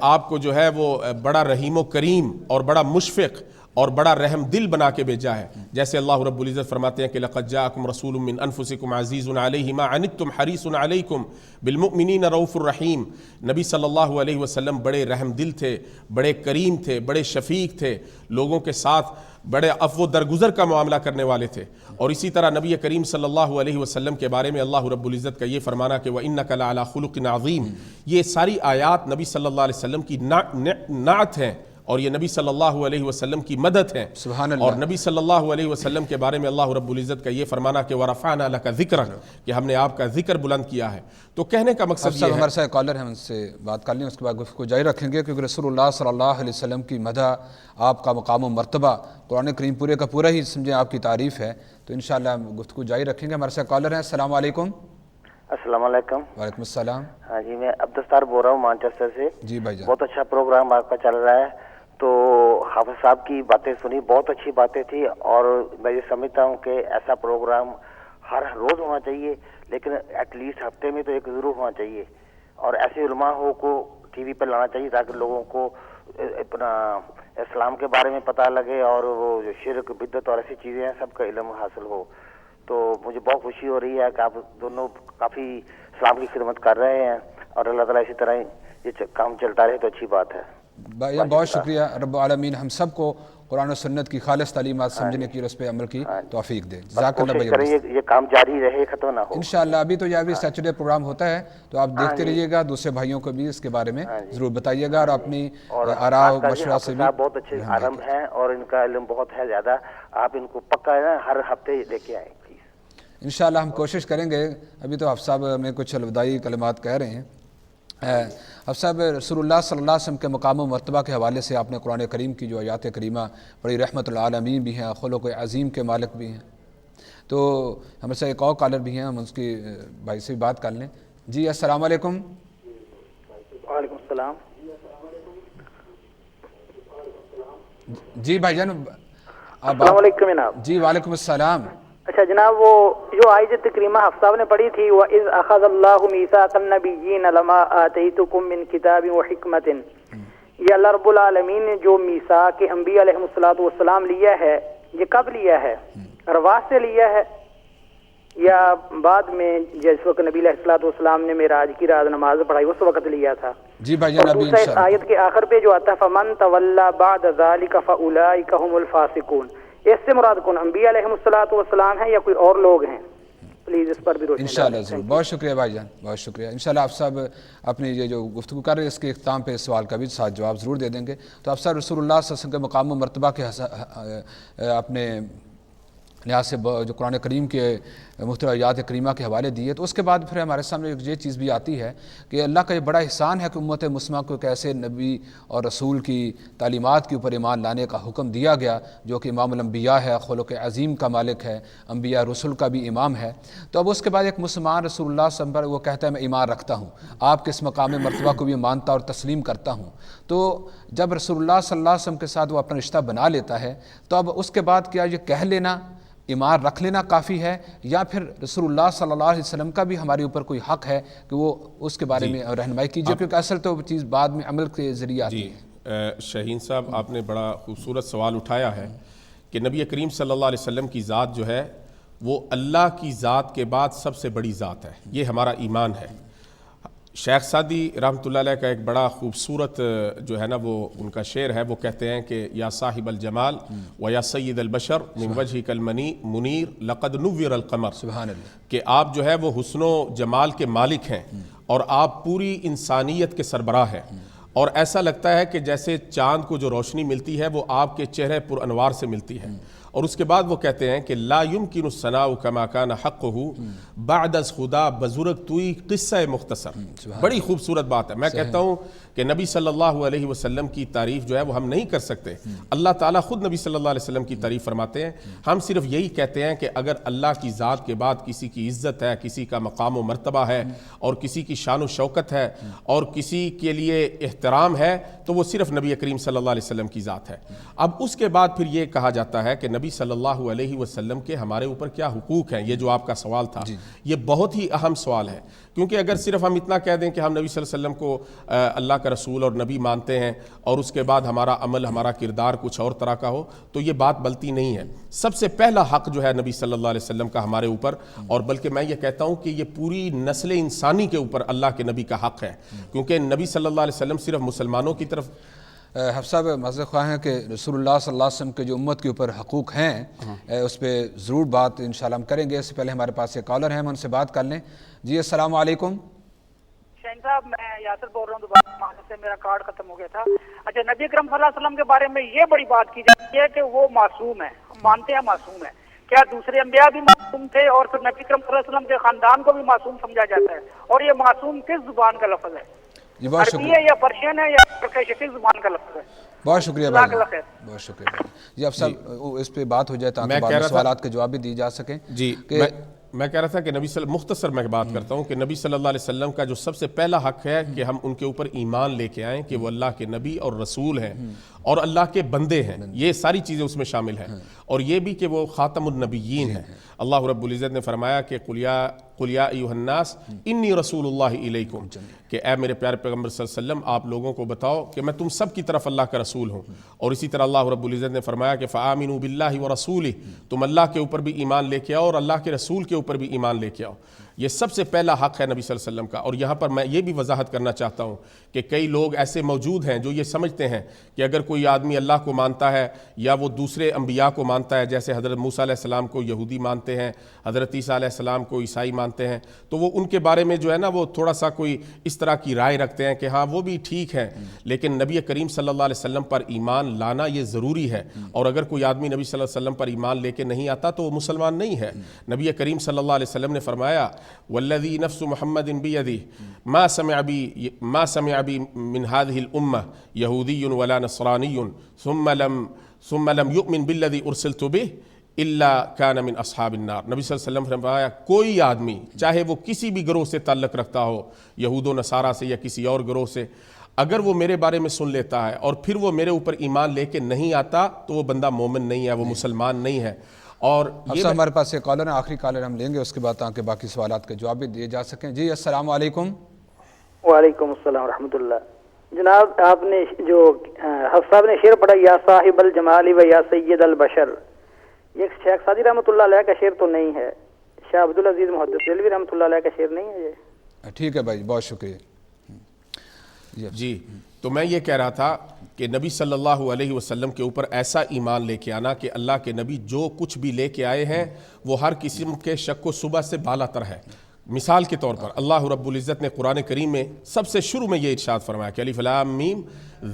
آپ کو جو ہے وہ بڑا رحیم و کریم اور بڑا مشفق اور بڑا رحم دل بنا کے بھیجا ہے۔ جیسے اللہ رب العزت فرماتے ہیں کہ لقد جاءکم رسول من انفسکم عزیز علیہ ما عنتم حریص علیکم بالمؤمنین رؤوف الرحیم۔ نبی صلی اللہ علیہ وسلم بڑے رحم دل تھے، بڑے کریم تھے، بڑے شفیق تھے، لوگوں کے ساتھ بڑے عفو درگزر کا معاملہ کرنے والے تھے۔ اور اسی طرح نبی کریم صلی اللہ علیہ وسلم کے بارے میں اللہ رب العزت کا یہ فرمانا کہ وَإِنَّكَ لَعَلَىٰ خُلُقٍ عَظِيمٍ، یہ ساری آیات نبی صلی اللہ علیہ وسلم کی نعت ہیں اور یہ نبی صلی اللہ علیہ وسلم کی مدد ہے۔ سبحان اللہ۔ اور نبی صلی اللہ علیہ وسلم کے بارے میں اللہ رب العزت کا یہ فرمانا کہ وَرَفَعْنَا لَكَ ذِكْرَكَ، کہ ہم نے آپ کا ذکر بلند کیا ہے۔ تو کہنے کا مقصد یہ ہے، ہمارے ساتھ کالر ہیں، ان سے بات کر لیں، اس کے بعد گفتگو جاری رکھیں گے، کیونکہ رسول اللہ صلی اللہ علیہ وسلم کی مدح، آپ کا مقام و مرتبہ قرآن کریم پورے کا پورا ہی سمجھیں آپ کی تعریف ہے۔ تو انشاءاللہ ہم گفتگو جاری رکھیں گے۔ ہمارے ساتھ کالر ہیں، السلام علیکم۔ السلام علیکم۔ وعلیکم السلام۔ ہاں جی، میں عبدالستار بول رہا ہوں مانچسٹر سے۔ جی بھائی جان، بہت اچھا پروگرام آپ کا چل رہا ہے۔ تو حافظ صاحب کی باتیں سنی، بہت اچھی باتیں تھی، اور میں یہ سمجھتا ہوں کہ ایسا پروگرام ہر روز ہونا چاہیے، لیکن ایٹ لیسٹ ہفتے میں تو ایک ضرور ہونا چاہیے، اور ایسے علماء کو ٹی وی پہ لانا چاہیے تاکہ لوگوں کو اپنا اسلام کے بارے میں پتہ لگے، اور وہ جو شرک بدعت اور ایسی چیزیں ہیں سب کا علم حاصل ہو۔ تو مجھے بہت خوشی ہو رہی ہے کہ آپ دونوں کافی اسلام کی خدمت کر رہے ہیں، اور اللہ تعالیٰ اسی طرح یہ کام چلتا رہے تو اچھی بات ہے۔ بہت شکریہ۔ رب العالمین ہم سب کو قرآن و سنت کی خالص تعلیمات سمجھنے کی اور اس پہ عمل کی توفیق دے۔ جزاک اللہ کوشش کریں یہ کام جاری رہے، ختم نہ ہو انشاءاللہ۔ ابھی تو یہ سیچرڈے پروگرام ہوتا ہے، تو آپ دیکھتے رہیے گا، دوسرے بھائیوں کو بھی اس کے بارے میں ضرور بتائیے گا، اور اپنی آراء و مشورہ سے بھی۔ بہت اچھے عالم ہیں اور ان کا علم بہت ہے زیادہ، آپ ان کو پکا ہر ہفتے لے کے آئیں پلیز۔ انشاءاللہ ہم کوشش کریں گے۔ ابھی تو حافظ صاحب ہمیں کچھ الوداعی کلمات کہہ رہے ہیں۔ حافظ صاحب، رسول اللہ صلی اللہ علیہ وسلم کے مقام و مرتبہ کے حوالے سے آپ نے قرآن کریم کی جو آیات کریمہ بڑی رحمت العالمین بھی ہیں، خلق عظیم کے مالک بھی ہیں، تو ہمیں سے ایک اور کالر بھی ہیں، ہم اس کی بھائی سے بات کر لیں۔ جی السلام علیکم۔ وعلیکم السلام۔ جی بھائی جان، السلام علیکم جناب۔ جی وعلیکم السلام۔ اچھا جناب، وہ جو آیت کریمہ حافظ صاحب نے پڑھی تھی، وَإِذْ أَخَذَ اللَّهُ مِيثَاقَ النَّبِيِّينَ لَمَا آتَيْتُكُم مِّن كِتَابٍ وَحِكْمَةٍ، یہ اللہ رب العالمین نے جو میثاق انبیاء علیہ الصلوۃ والسلام لیا ہے، یہ کب لیا ہے؟ رواس سے لیا ہے یا بعد میں جس وقت نبی علیہ الصلوۃ والسلام نے معراج کی رات نماز پڑھائی اس وقت لیا تھا؟ جی بھائی جان، ابھی دوسرا آیت کے آخر پہ جو آتا ہے فَمَن تَوَلَّى بَعْدَ ذَلِكَ فَأُولَٰئِكَ هُمُ الْفَاسِقُونَ، اس سے مراد کون، انبیاء علیہ الصلوۃ والسلام ہیں یا کوئی اور لوگ ہیں؟ پلیز اس پر بھی روشنی انشاءاللہ ضرور۔ بہت شکریہ بھائی جان، بہت شکریہ۔ انشاءاللہ آپ صاحب اپنی یہ جو گفتگو کر رہے ہیں اس کے اختتام پہ اس سوال کا بھی ساتھ جواب ضرور دے دیں گے۔ تو آپ صاحب رسول اللہ صلی اللہ علیہ وسلم کے مقام و مرتبہ کے اپنے لحاظ سے جو قرآن کریم کے مختلف آیات کریمہ کے حوالے دیے، تو اس کے بعد پھر ہمارے سامنے یہ چیز بھی آتی ہے کہ اللہ کا یہ بڑا احسان ہے کہ امت مسلمہ کو ایک ایسے نبی اور رسول کی تعلیمات کے اوپر ایمان لانے کا حکم دیا گیا جو کہ امام الانبیاء ہے، خلق عظیم کا مالک ہے، انبیاء رسول کا بھی امام ہے۔ تو اب اس کے بعد ایک مسلمان رسول اللہ صلی اللہ علیہ وسلم پر وہ کہتا ہے میں ایمان رکھتا ہوں، آپ کے اس مقام مرتبہ کو بھی مانتا اور تسلیم کرتا ہوں۔ تو جب رسول اللہ صلی اللہ علیہ وسلم کے ساتھ وہ اپنا رشتہ بنا لیتا ہے تو اب اس کے بعد کیا یہ کہہ لینا، ایمان رکھ لینا کافی ہے، یا پھر رسول اللہ صلی اللہ علیہ وسلم کا بھی ہمارے اوپر کوئی حق ہے کہ وہ اس کے بارے میں رہنمائی کیجیے، کیونکہ اصل تو وہ چیز بعد میں عمل کے ذریعے آتی ہے۔ شاہین صاحب آپ نے بڑا خوبصورت سوال اٹھایا ہے کہ نبی کریم صلی اللہ علیہ وسلم کی ذات جو ہے وہ اللہ کی ذات کے بعد سب سے بڑی ذات ہے، یہ ہمارا ایمان ہے۔ شیخ سعدی رحمۃ اللہ علیہ کا ایک بڑا خوبصورت جو ہے نا وہ ان کا شعر ہے، وہ کہتے ہیں کہ یا صاحب الجمال و یا سید البشر من وجہک المنیر لقد نور القمر، سبحان اللہ، کہ آپ جو ہے وہ حسن و جمال کے مالک ہیں اور آپ پوری انسانیت کے سربراہ ہیں، اور ایسا لگتا ہے کہ جیسے چاند کو جو روشنی ملتی ہے وہ آپ کے چہرے پر انوار سے ملتی ہے۔ اور اس کے بعد وہ کہتے ہیں کہ لا يمكن الثناء كما كان حقه بعد از خدا بزرگ توئی قصہ مختصر۔ بڑی خوبصورت بات ہے۔ میں کہتا ہوں کہ نبی صلی اللہ علیہ وسلم کی تعریف جو ہے وہ ہم نہیں کر سکتے، اللہ تعالیٰ خود نبی صلی اللہ علیہ وسلم کی تعریف فرماتے ہیں۔ ہم صرف یہی کہتے ہیں کہ اگر اللہ کی ذات کے بعد کسی کی عزت ہے، کسی کا مقام و مرتبہ ہے، اور کسی کی شان و شوکت ہے، اور کسی کے لیے احترام ہے، تو وہ صرف نبی کریم صلی اللہ علیہ وسلم کی ذات ہے۔ اب اس کے بعد پھر یہ کہا جاتا ہے کہ نبی صلی اللہ علیہ وسلم کے ہمارے اوپر کیا حقوق ہیں، یہ جو آپ کا سوال تھا یہ بہت ہی اہم سوال ہے، کیونکہ اگر صرف ہم اتنا کہہ دیں کہ ہم نبی صلی اللہ علیہ وسلم کو اللہ کا رسول اور نبی مانتے ہیں اور اس کے بعد ہمارا عمل ہمارا کردار کچھ اور طرح کا ہو تو یہ بات بلتی نہیں ہے۔ سب سے پہلا حق جو ہے نبی صلی اللہ علیہ وسلم کا ہمارے اوپر، اور بلکہ میں یہ کہتا ہوں کہ یہ پوری نسل انسانی کے اوپر اللہ کے نبی کا حق ہے، کیونکہ نبی صلی اللہ علیہ وسلم صرف مسلمانوں کی طرف حفظ صاحب معذرت خواہ ہیں کہ رسول اللہ صلی اللہ علیہ وسلم کے جو امت کے اوپر حقوق ہیں اس پہ ضرور بات انشاءاللہ ہم کریں گے۔ اس سے پہلے ہمارے پاس ایک کالر ہیں، ہم ان سے بات کر لیں۔ جی السلام علیکم۔ شاہین صاحب میں یاسر بول رہا ہوں، دوبارہ معذرت سے میرا کارڈ ختم ہو گیا تھا۔ اچھا، نبی اکرم صلی اللہ علیہ وسلم کے بارے میں یہ بڑی بات کی جاتی ہے کہ وہ معصوم ہے، ہم مانتے ہیں معصوم ہے۔ کیا دوسرے انبیاء بھی معصوم تھے اور پھر نبی اکرم صلی اللہ علیہ وسلم کے خاندان کو بھی معصوم سمجھا جاتا ہے؟ اور یہ معصوم کس زبان کا لفظ ہے؟ جی بہت عربی ہے یا پرشین ہے یا ترکش، کس زبان کا لفظ ہے؟ بہت شکریہ جزاک بھائی، اللہ خیر۔ بہت شکریہ بھائی۔ جی اب صاحب اس پہ بات ہو جائے تاکہ بعد میں سوالات کے جواب بھی دی جا سکیں۔ جی میں کہہ رہا تھا کہ نبی صلی مختصر میں بات کرتا ہوں کہ نبی صلی اللہ علیہ وسلم کا جو سب سے پہلا حق ہے کہ ہم ان کے اوپر ایمان لے کے آئیں کہ وہ اللہ کے نبی اور رسول ہیں اور اللہ کے بندے ہیں، یہ ساری چیزیں اس میں شامل ہیں، اور یہ بھی کہ وہ خاتم النبیین ہیں۔ اللہ رب العزت نے فرمایا کہ قل یا ایھا الناس انی رسول اللہ الیکم، کہ اے میرے پیارے پیغمبر صلی اللہ علیہ وسلم آپ لوگوں کو بتاؤ کہ میں تم سب کی طرف اللہ کا رسول ہوں۔ اور اسی طرح اللہ رب العزت نے فرمایا کہ فآمنوا باللہ ورسولہ، تم اللہ کے اوپر بھی ایمان لے کے آؤ اور اللہ کے رسول کے اوپر بھی ایمان لے کے آؤ۔ یہ سب سے پہلا حق ہے نبی صلی اللہ علیہ وسلم کا۔ اور یہاں پر میں یہ بھی وضاحت کرنا چاہتا ہوں کہ کئی لوگ ایسے موجود ہیں جو یہ سمجھتے ہیں کہ اگر کوئی آدمی اللہ کو مانتا ہے یا وہ دوسرے انبیاء کو مانتا ہے، جیسے حضرت موسیٰ علیہ السلام کو یہودی مانتے ہیں، حضرت عیسیٰ علیہ السلام کو عیسائی مانتے ہیں، تو وہ ان کے بارے میں جو ہے نا وہ تھوڑا سا کوئی اس طرح کی رائے رکھتے ہیں کہ ہاں وہ بھی ٹھیک ہے، لیکن نبی کریم صلی اللہ علیہ وسلم پر ایمان لانا یہ ضروری ہے، اور اگر کوئی آدمی نبی صلی اللہ علیہ وسلم پر ایمان لے کے نہیں آتا تو وہ مسلمان نہیں ہے۔ نبی کریم صلی اللہ علیہ وسلم نے فرمایا والذی نفس محمد بیدہ ما سمع بی من هذه الامہ یہودی ولا نصرانی ثم لم یؤمن بالذی ارسلت به الا کان من اصحاب النار۔ نبی صلی اللہ علیہ وسلم نے فرمایا کوئی آدمی چاہے وہ کسی بھی گروہ سے تعلق رکھتا ہو، یہود و نصارہ سے یا کسی اور گروہ سے، اگر وہ میرے بارے میں سن لیتا ہے اور پھر وہ میرے اوپر ایمان لے کے نہیں آتا تو وہ بندہ مومن نہیں ہے، وہ مسلمان نہیں ہے۔ اور اب ہمارے پاس ایک کالر ہے، آخری کالر ہم لیں گے، اس کے بعد تاکہ باقی سوالات کے جواب بھی دیے جا سکیں۔ جی السلام علیکم۔ وعلیکم السلام ورحمۃ اللہ۔ جناب آپ نے جو حفظ صاحب نے شعر پڑھا یا صاحب الجمال و یا سید البشر، یہ شیخ سعدی رحمۃ اللہ علیہ کا شعر تو نہیں ہے، شاہ عبدالعزیز محدث دہلوی رحمۃ اللہ علیہ کا شعر نہیں ہے یہ؟ ٹھیک ہے بھائی، بہت شکریہ۔ جی تو میں یہ کہہ رہا تھا کہ نبی صلی اللہ علیہ وسلم کے اوپر ایسا ایمان لے کے آنا کہ اللہ کے نبی جو کچھ بھی لے کے آئے ہیں وہ ہر قسم کے شک و شبہ سے بالا تر ہے۔ مثال کے طور پر اللہ رب العزت نے قرآن کریم میں سب سے شروع میں یہ ارشاد فرمایا کہ الف لام میم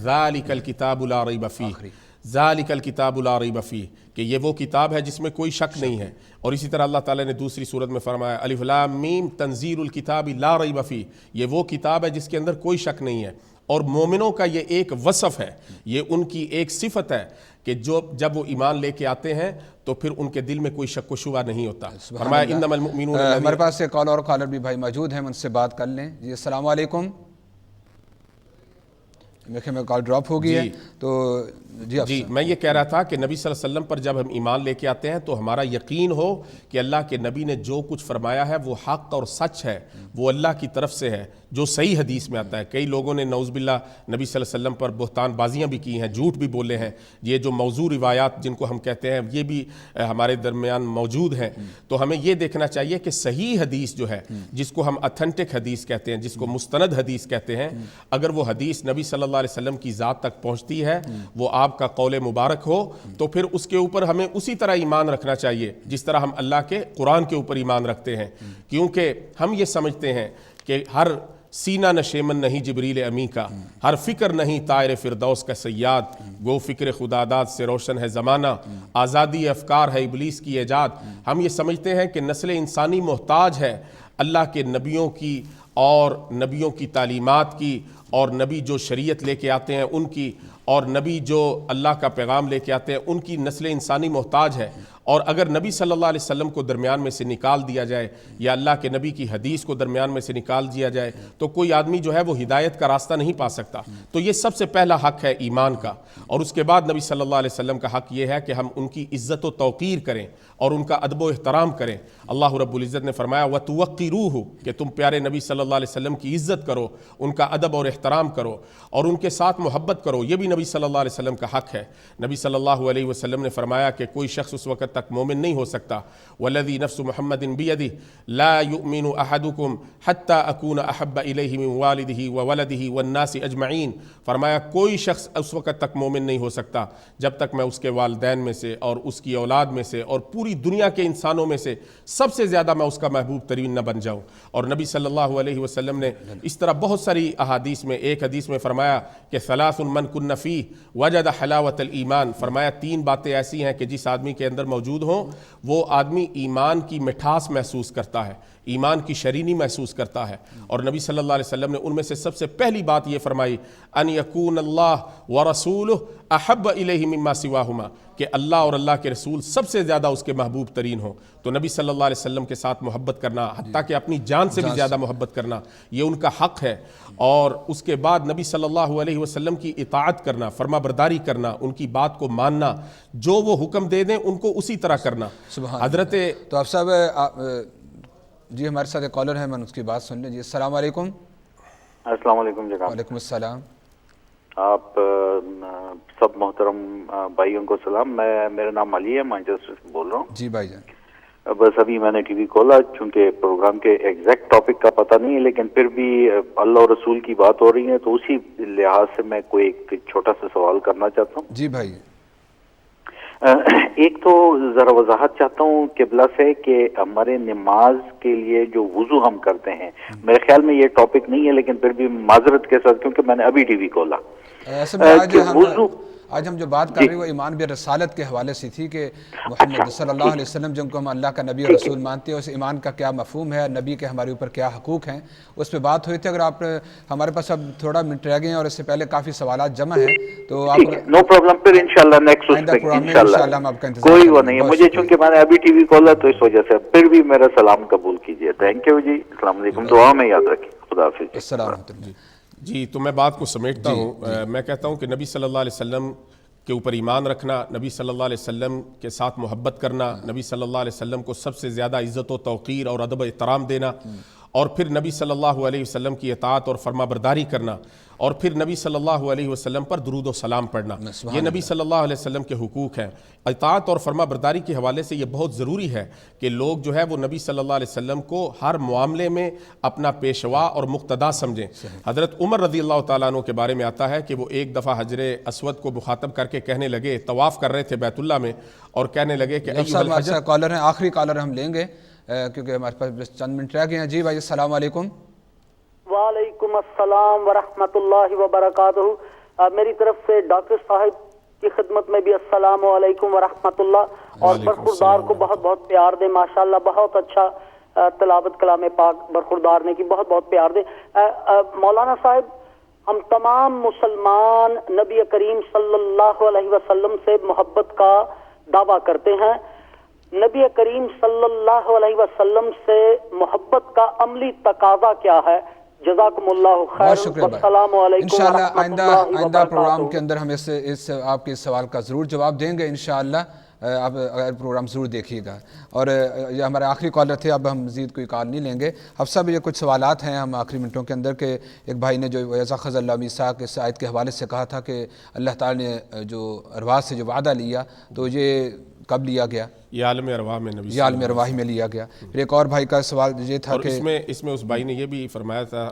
ذالک الکتاب لا ریب فیہ، ذالک الکتاب لا ریب فیہ، کہ یہ وہ کتاب ہے جس میں کوئی شک نہیں ہے۔ اور اسی طرح اللہ تعالیٰ نے دوسری صورت میں فرمایا الف لام میم تنزیل الکتاب لا ریب فیہ، یہ وہ کتاب ہے جس کے اندر کوئی شک نہیں ہے۔ اور مومنوں کا یہ ایک وصف ہے، یہ ان کی ایک صفت ہے کہ جب وہ ایمان لے کے آتے ہیں تو پھر ان کے دل میں کوئی شک و شبہ نہیں ہوتا۔ فرمایا انما المؤمنون ہمارے پاس ایک اور کالر بھی بھائی موجود ہیں، ان سے بات کر لیں۔ جی السلام علیکم۔ میرے میں کال ڈراپ ہو گئی ہے تو جی میں یہ کہہ رہا تھا کہ نبی صلی اللہ علیہ وسلم پر جب ہم ایمان لے کے آتے ہیں تو ہمارا یقین ہو کہ اللہ کے نبی نے جو کچھ فرمایا ہے وہ حق اور سچ ہے، وہ اللہ کی طرف سے ہے، جو صحیح حدیث میں آتا ہے۔ کئی لوگوں نے نعوذ باللہ نبی صلی اللہ علیہ وسلم پر بہتان بازیاں بھی کی ہیں، جھوٹ بھی بولے ہیں۔ یہ جو موضوع روایات جن کو ہم کہتے ہیں یہ بھی ہمارے درمیان موجود ہیں۔ تو ہمیں یہ دیکھنا چاہیے کہ صحیح حدیث جو ہے، جس کو ہم اتھینٹک حدیث کہتے ہیں، جس کو مستند حدیث کہتے ہیں، اگر وہ حدیث نبی صلی اللہ علیہ وسلم کی ذات تک پہنچتی ہے، وہ آپ کا قول مبارک ہو، تو پھر اس کے اوپر ہمیں اسی طرح ایمان رکھنا چاہیے جس طرح ہم اللہ کے قرآن کے اوپر ایمان رکھتے ہیں، کیونکہ ہم یہ سمجھتے ہیں کہ ہر سینہ نشیمن نہیں جبریل امی کا، ہر فکر نہیں طائر فردوس کا صیاد، گو فکر خداداد سے روشن ہے زمانہ، آزادی افکار ہے ابلیس کی ایجاد۔ ہم یہ سمجھتے ہیں کہ نسل انسانی محتاج ہے اللہ کے نبیوں کی اور نبیوں کی تعلیمات کی، اور نبی جو شریعت لے کے آتے ہیں ان کی، اور نبی جو اللہ کا پیغام لے کے آتے ہیں ان کی نسل انسانی محتاج ہے۔ اور اگر نبی صلی اللہ علیہ وسلم کو درمیان میں سے نکال دیا جائے یا اللہ کے نبی کی حدیث کو درمیان میں سے نکال دیا جائے تو کوئی آدمی جو ہے وہ ہدایت کا راستہ نہیں پا سکتا۔ تو یہ سب سے پہلا حق ہے ایمان کا، اور اس کے بعد نبی صلی اللہ علیہ وسلم کا حق یہ ہے کہ ہم ان کی عزت و توقیر کریں اور ان کا ادب و احترام کریں۔ اللہ رب العزت نے فرمایا وَتُوَقِّرُوهُ، کہ تم پیارے نبی صلی اللہ علیہ وسلم کی عزت کرو، ان کا ادب اور احترام کرو اور ان کے ساتھ محبت کرو۔ یہ بھی نبی صلی اللہ علیہ وسلم کا حق ہے۔ نبی صلی اللہ علیہ وسلم نے فرمایا کہ کوئی شخص اس وقت تک مومن نہیں ہو سکتا، والذی نفس محمد بیدہ لا یؤمن احدکم حتی اکون احب الیہ من والدہ وولدہ والناس اجمعین۔ فرمایا کوئی شخص اس وقت تک مومن نہیں ہو سکتا جب تک میں اس کے والدین میں سے اور اس کی اولاد میں سے اور پوری دنیا کے انسانوں میں سے سب سے زیادہ میں اس کا محبوب ترین نہ بن جاؤں۔ اور نبی صلی اللہ علیہ وسلم نے اس طرح بہت ساری احادیث میں، ایک حدیث میں فرمایا کہ ثلاث من کن فیہ وجد حلاوت الایمان۔ فرمایا تین باتیں ایسی ہیں کہ جس آدمی کے اندر موجود ہوں وہ آدمی ایمان کی مٹھاس محسوس کرتا ہے، ایمان کی شرینی محسوس کرتا ہے۔ اور نبی صلی اللہ علیہ وسلم نے ان میں سے سب سے پہلی بات یہ فرمائی ان یکون اللہ ورسولہ احب الیہ مما سواہما، کہ اللہ اور اللہ کے رسول سب سے زیادہ اس کے محبوب ترین ہوں۔ تو نبی صلی اللہ علیہ وسلم کے ساتھ محبت کرنا، حتیٰ کہ اپنی جان سے بھی زیادہ محبت کرنا، یہ ان کا حق ہے۔ اور اس کے بعد نبی صلی اللہ علیہ وسلم کی اطاعت کرنا، فرما برداری کرنا، ان کی بات کو ماننا، جو وہ حکم دے دیں ان کو اسی طرح کرنا۔ حضرت تو آپ صاحب جی ہمارے ساتھ ایک کالر ہے، میں اس کی بات سن لیں۔ جی السلام علیکم۔ السلام علیکم جناب۔ وعلیکم السلام۔ آپ سب محترم بھائیوں کو سلام۔ میرا نام علی ہے، مانچسٹر سے بول رہا ہوں۔ جی بھائی جان۔ بس ابھی میں نے ٹی وی کھولا، چونکہ پروگرام کے ایگزیکٹ ٹاپک کا پتہ نہیں ہے، لیکن پھر بھی اللہ اور رسول کی بات ہو رہی ہے تو اسی لحاظ سے میں کوئی ایک چھوٹا سا سوال کرنا چاہتا ہوں۔ جی بھائی۔ ایک تو ذرا وضاحت چاہتا ہوں قبلہ سے کہ ہمارے نماز کے لیے جو وضو ہم کرتے ہیں، میرے خیال میں یہ ٹاپک نہیں ہے لیکن پھر بھی معذرت کے ساتھ کیونکہ میں نے ابھی ٹی وی کھولا۔ آج ہم جو بات کر رہے ہیں وہ ایمان بالرسالت کے حوالے سے تھی کہ محمد صلی اللہ علیہ وسلم جن کو ہم اللہ کا نبی اور رسول مانتے ہیں، اس ایمان کا کیا مفہوم ہے، نبی کے ہمارے اوپر کیا حقوق ہیں، اس پہ بات ہوئی تھی۔ اگر آپ ہمارے پاس اب تھوڑا منٹ رہ گئے ہیں اور اس سے پہلے کافی سوالات جمع ہیں تو آپ نو پرابلم، پھر انشاءاللہ نیکسٹ انشاءاللہ ہم آپ کا انتظار کوئی وہ نہیں ہے مجھے، چونکہ میں نے ابھی ٹی وی کھولا تو اس وجہ سے پھر بھی میرا سلام قبول کیجیے۔ تھینک یو جی، السلام علیکم، دعا میں یاد رکھیں، خدا حافظ۔ السلام علیکم۔ جی تو میں بات کو سمیٹتا ہوں۔ میں کہتا ہوں کہ نبی صلی اللہ علیہ وسلم کے اوپر ایمان رکھنا، نبی صلی اللہ علیہ وسلم کے ساتھ محبت کرنا، نبی صلی اللہ علیہ وسلم کو سب سے زیادہ عزت و توقیر اور ادب و احترام دینا، اور پھر نبی صلی اللہ علیہ وسلم کی اطاعت اور فرما برداری کرنا، اور پھر نبی صلی اللہ علیہ وسلم پر درود و سلام پڑھنا، یہ نبی صلی اللہ علیہ وسلم کے حقوق ہیں۔ اطاعت اور فرما برداری کے حوالے سے یہ بہت ضروری ہے کہ لوگ جو ہے وہ نبی صلی اللہ علیہ وسلم کو ہر معاملے میں اپنا پیشوا اور مقتدا سمجھیں۔ حضرت عمر رضی اللہ تعالیٰ عنہ کے بارے میں آتا ہے کہ وہ ایک دفعہ حجر اسود کو مخاطب کر کے کہنے لگے، طواف کر رہے تھے بیت اللہ میں، اور کہنے لگے کہ کالر ہیں، آخری کالر ہم لیں گے کیونکہ ہمارے پاس چند منٹ رہ گئے ہیں۔ جی بھائی السلام علیکم۔ وعلیکم السلام ورحمۃ اللہ وبرکاتہ۔ میری طرف سے ڈاکٹر صاحب کی خدمت میں بھی السلام علیکم ورحمۃ اللہ، اور برخوردار کو بہت بہت پیار دیں، ماشاءاللہ بہت اچھا تلاوت کلام پاک برخوردار نے کی، بہت بہت پیار دیں۔ مولانا صاحب، ہم تمام مسلمان نبی کریم صلی اللہ علیہ وسلم سے محبت کا دعویٰ کرتے ہیں، نبی کریم صلی اللہ علیہ وسلم سے محبت کا عملی تقاضا کیا ہے؟ جزاکم اللہ خیر، بہت شکریہ بھائی، السلام علیکم انشاءاللہ ورحمۃ اللہ آئندہ وبرکاتہ۔ پروگرام کے اندر ہم اس آپ کے سوال کا ضرور جواب دیں گے انشاءاللہ، آپ پروگرام ضرور دیکھیے گا۔ اور یہ ہمارے آخری کالر تھے، اب ہم مزید کوئی کال نہیں لیں گے۔ حفصہ بھی یہ کچھ سوالات ہیں ہم آخری منٹوں کے اندر، کہ ایک بھائی نے جو وَيَأْخَذَ اللَّهُ مِيثَاقَ اس آیت کے حوالے سے کہا تھا کہ اللہ تعالیٰ نے جو ارواح سے جو وعدہ لیا تو یہ کب لیا گیا؟ یہ عالم ارواح میں نبی یہ عالم ارواح میں لیا گیا۔ پھر ایک اور بھائی کا سوال یہ تھا کہ اس میں اس بھائی نے یہ بھی فرمایا تھا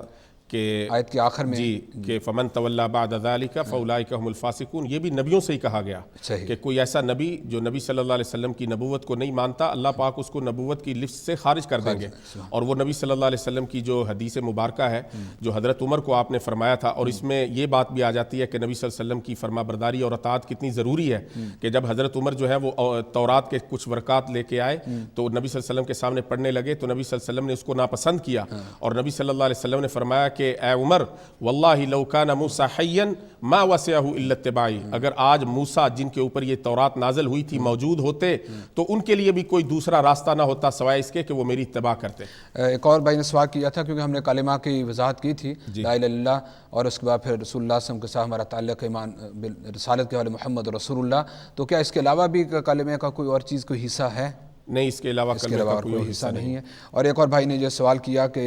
کہ آیت کے آخر میں کہ فمن تولی بعد ذلک فاولئک هم الفاسقون، یہ بھی نبیوں سے ہی کہا گیا کہ کوئی ایسا نبی جو نبی صلی اللہ علیہ وسلم کی نبوت کو نہیں مانتا، اللہ پاک اس کو نبوت کی لسٹ سے خارج کر دیں گے۔ اور وہ نبی صلی اللہ علیہ وسلم کی جو حدیث مبارکہ ہے جو حضرت عمر کو آپ نے فرمایا تھا، اور اس میں یہ بات بھی آ جاتی ہے کہ نبی صلی اللہ علیہ وسلم کی فرما برداری اور اطاعت کتنی ضروری ہے، کہ جب حضرت عمر جو ہے وہ تورات کے کچھ ورقات لے کے آئے تو نبی صلی اللہ علیہ وسلم کے سامنے پڑھنے لگے تو نبی صلی اللہ علیہ وسلم نے اس کو ناپسند کیا، اور نبی صلی اللہ علیہ وسلم نے فرمایا کہ اے عمر، واللہ لو کان موسیٰ حیا ما وسعہ الا اتباعی، اگر آج موسیٰ جن کے اوپر یہ تورات نازل ہوئی تھی موجود ہوتے تو ان کے لیے بھی کوئی دوسرا راستہ نہ ہوتا سوائے اس کے کہ وہ میری اتباع کرتے۔ ایک اور بھائی نے سوال کیا تھا، کیونکہ ہم نے کلمہ کی وضاحت کی تھی لا الہ الا اللہ، اور اس کے بعد پھر رسول اللہ صلی اللہ علیہ وسلم کے ساتھ ہمارا تعلق ایمان رسالت کے حوالے محمد رسول اللہ، تو کیا اس کے علاوہ بھی کلمے کا کوئی اور چیز کوئی حصہ ہے؟ نہیں، اس کے علاوہ کوئی حصہ نہیں ہے۔ اور ایک اور بھائی نے یہ سوال کیا کہ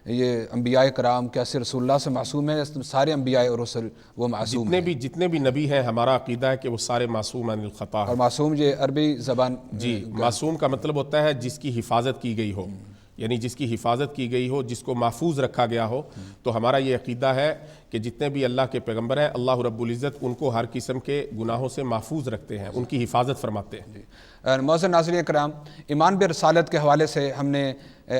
یہ انبیاء کرام کیا صرف رسول اللہ سے معصوم ہیں، سارے انبیاء اور رسل وہ معصوم ہیں؟ جتنے بھی نبی ہیں ہمارا عقیدہ ہے کہ وہ سارے معصوم عن الخطا۔ اور معصوم یہ عربی زبان معصوم کا مطلب ہوتا ہے جس کی حفاظت کی گئی ہو، یعنی جس کی حفاظت کی گئی ہو، جس کو محفوظ رکھا گیا ہو۔ تو ہمارا یہ عقیدہ ہے کہ جتنے بھی اللہ کے پیغمبر ہیں اللہ رب العزت ان کو ہر قسم کے گناہوں سے محفوظ رکھتے ہیں، ان کی حفاظت فرماتے ہیں۔ معزز ناظرین کرام، ایمان بالرسالت کے حوالے سے ہم نے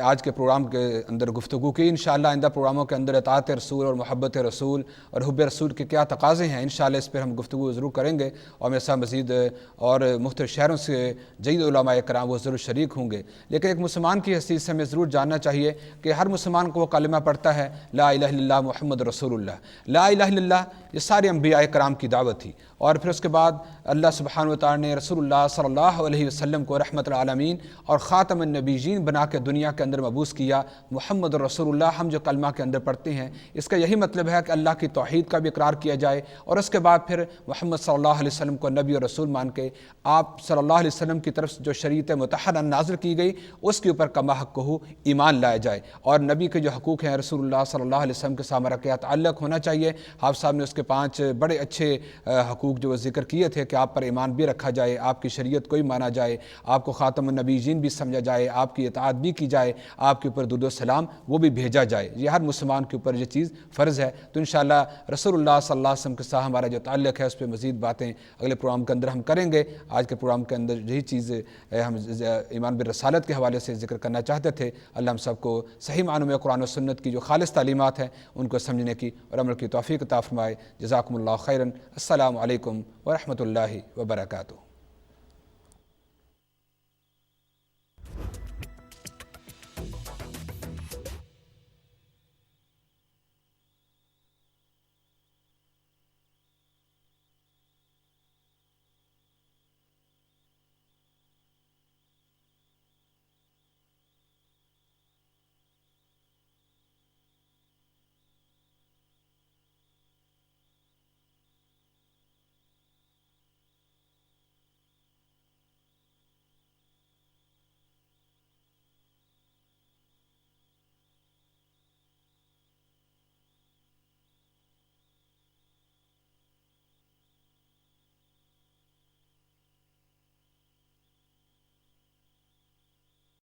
آج کے پروگرام کے اندر گفتگو کی۔ انشاءاللہ آئندہ پروگراموں کے اندر اطاعت رسول اور محبت رسول اور حب رسول کے کیا تقاضے ہیں، انشاءاللہ اس پر ہم گفتگو ضرور کریں گے، اور میرے ساتھ مزید اور مختلف شہروں سے جدید علماء کرام وہ ضرور شریک ہوں گے۔ لیکن ایک مسلمان کی حیثیت سے ہمیں ضرور جاننا چاہیے کہ ہر مسلمان کو وہ کلمہ پڑھتا ہے لا الہ الا اللہ محمد رسول اللہ۔ لا الہ الا اللہ یہ سارے انبیاء کرام کی دعوت تھی، اور پھر اس کے بعد اللہ سبحانہ وتعالی نے رسول اللہ صلی اللہ علیہ وسلم کو رحمت العالمین اور خاتم النبیین بنا کے دنیا کے اندر مبعوث کیا۔ محمد رسول اللہ ہم جو کلمہ کے اندر پڑھتے ہیں اس کا یہی مطلب ہے کہ اللہ کی توحید کا بھی اقرار کیا جائے، اور اس کے بعد پھر محمد صلی اللہ علیہ وسلم کو نبی اور رسول مان کے آپ صلی اللہ علیہ وسلم کی طرف سے جو شریعت مطہرہ نازل کی گئی اس کے اوپر کما حق ہو ایمان لایا جائے، اور نبی کے جو حقوق ہیں رسول اللہ صلی اللہ علیہ وسلم کے ساتھ ہمارا کیا تعلق ہونا چاہیے۔ حافظ صاحب نے اس کے 5 بڑے اچھے حقوق جو ذکر کیے تھے کہ آپ پر ایمان بھی رکھا جائے، آپ کی شریعت کو بھی مانا جائے، آپ کو خاتم النبیین بھی سمجھا جائے، آپ کی اطاعت بھی کی جائے، آپ کے اوپر درود و سلام وہ بھی بھیجا جائے، یہ ہر مسلمان کے اوپر یہ چیز فرض ہے۔ تو انشاءاللہ رسول اللہ صلی اللہ علیہ وسلم کے ساتھ ہمارا جو تعلق ہے اس پہ مزید باتیں اگلے پروگرام کے اندر ہم کریں گے۔ آج کے پروگرام کے اندر یہی چیز ہم ایمان بالرسالت کے حوالے سے ذکر کرنا چاہتے تھے۔ اللہ ہم سب کو صحیح معنوں میں قرآن و سنت کی جو خالص تعلیمات ہیں ان کو سمجھنے کی اور عمل کی توفیق عطا فرمائے۔ جزاکم اللہ خیرا۔ السلام علیکم ورحمۃ اللہ وبرکاتہ۔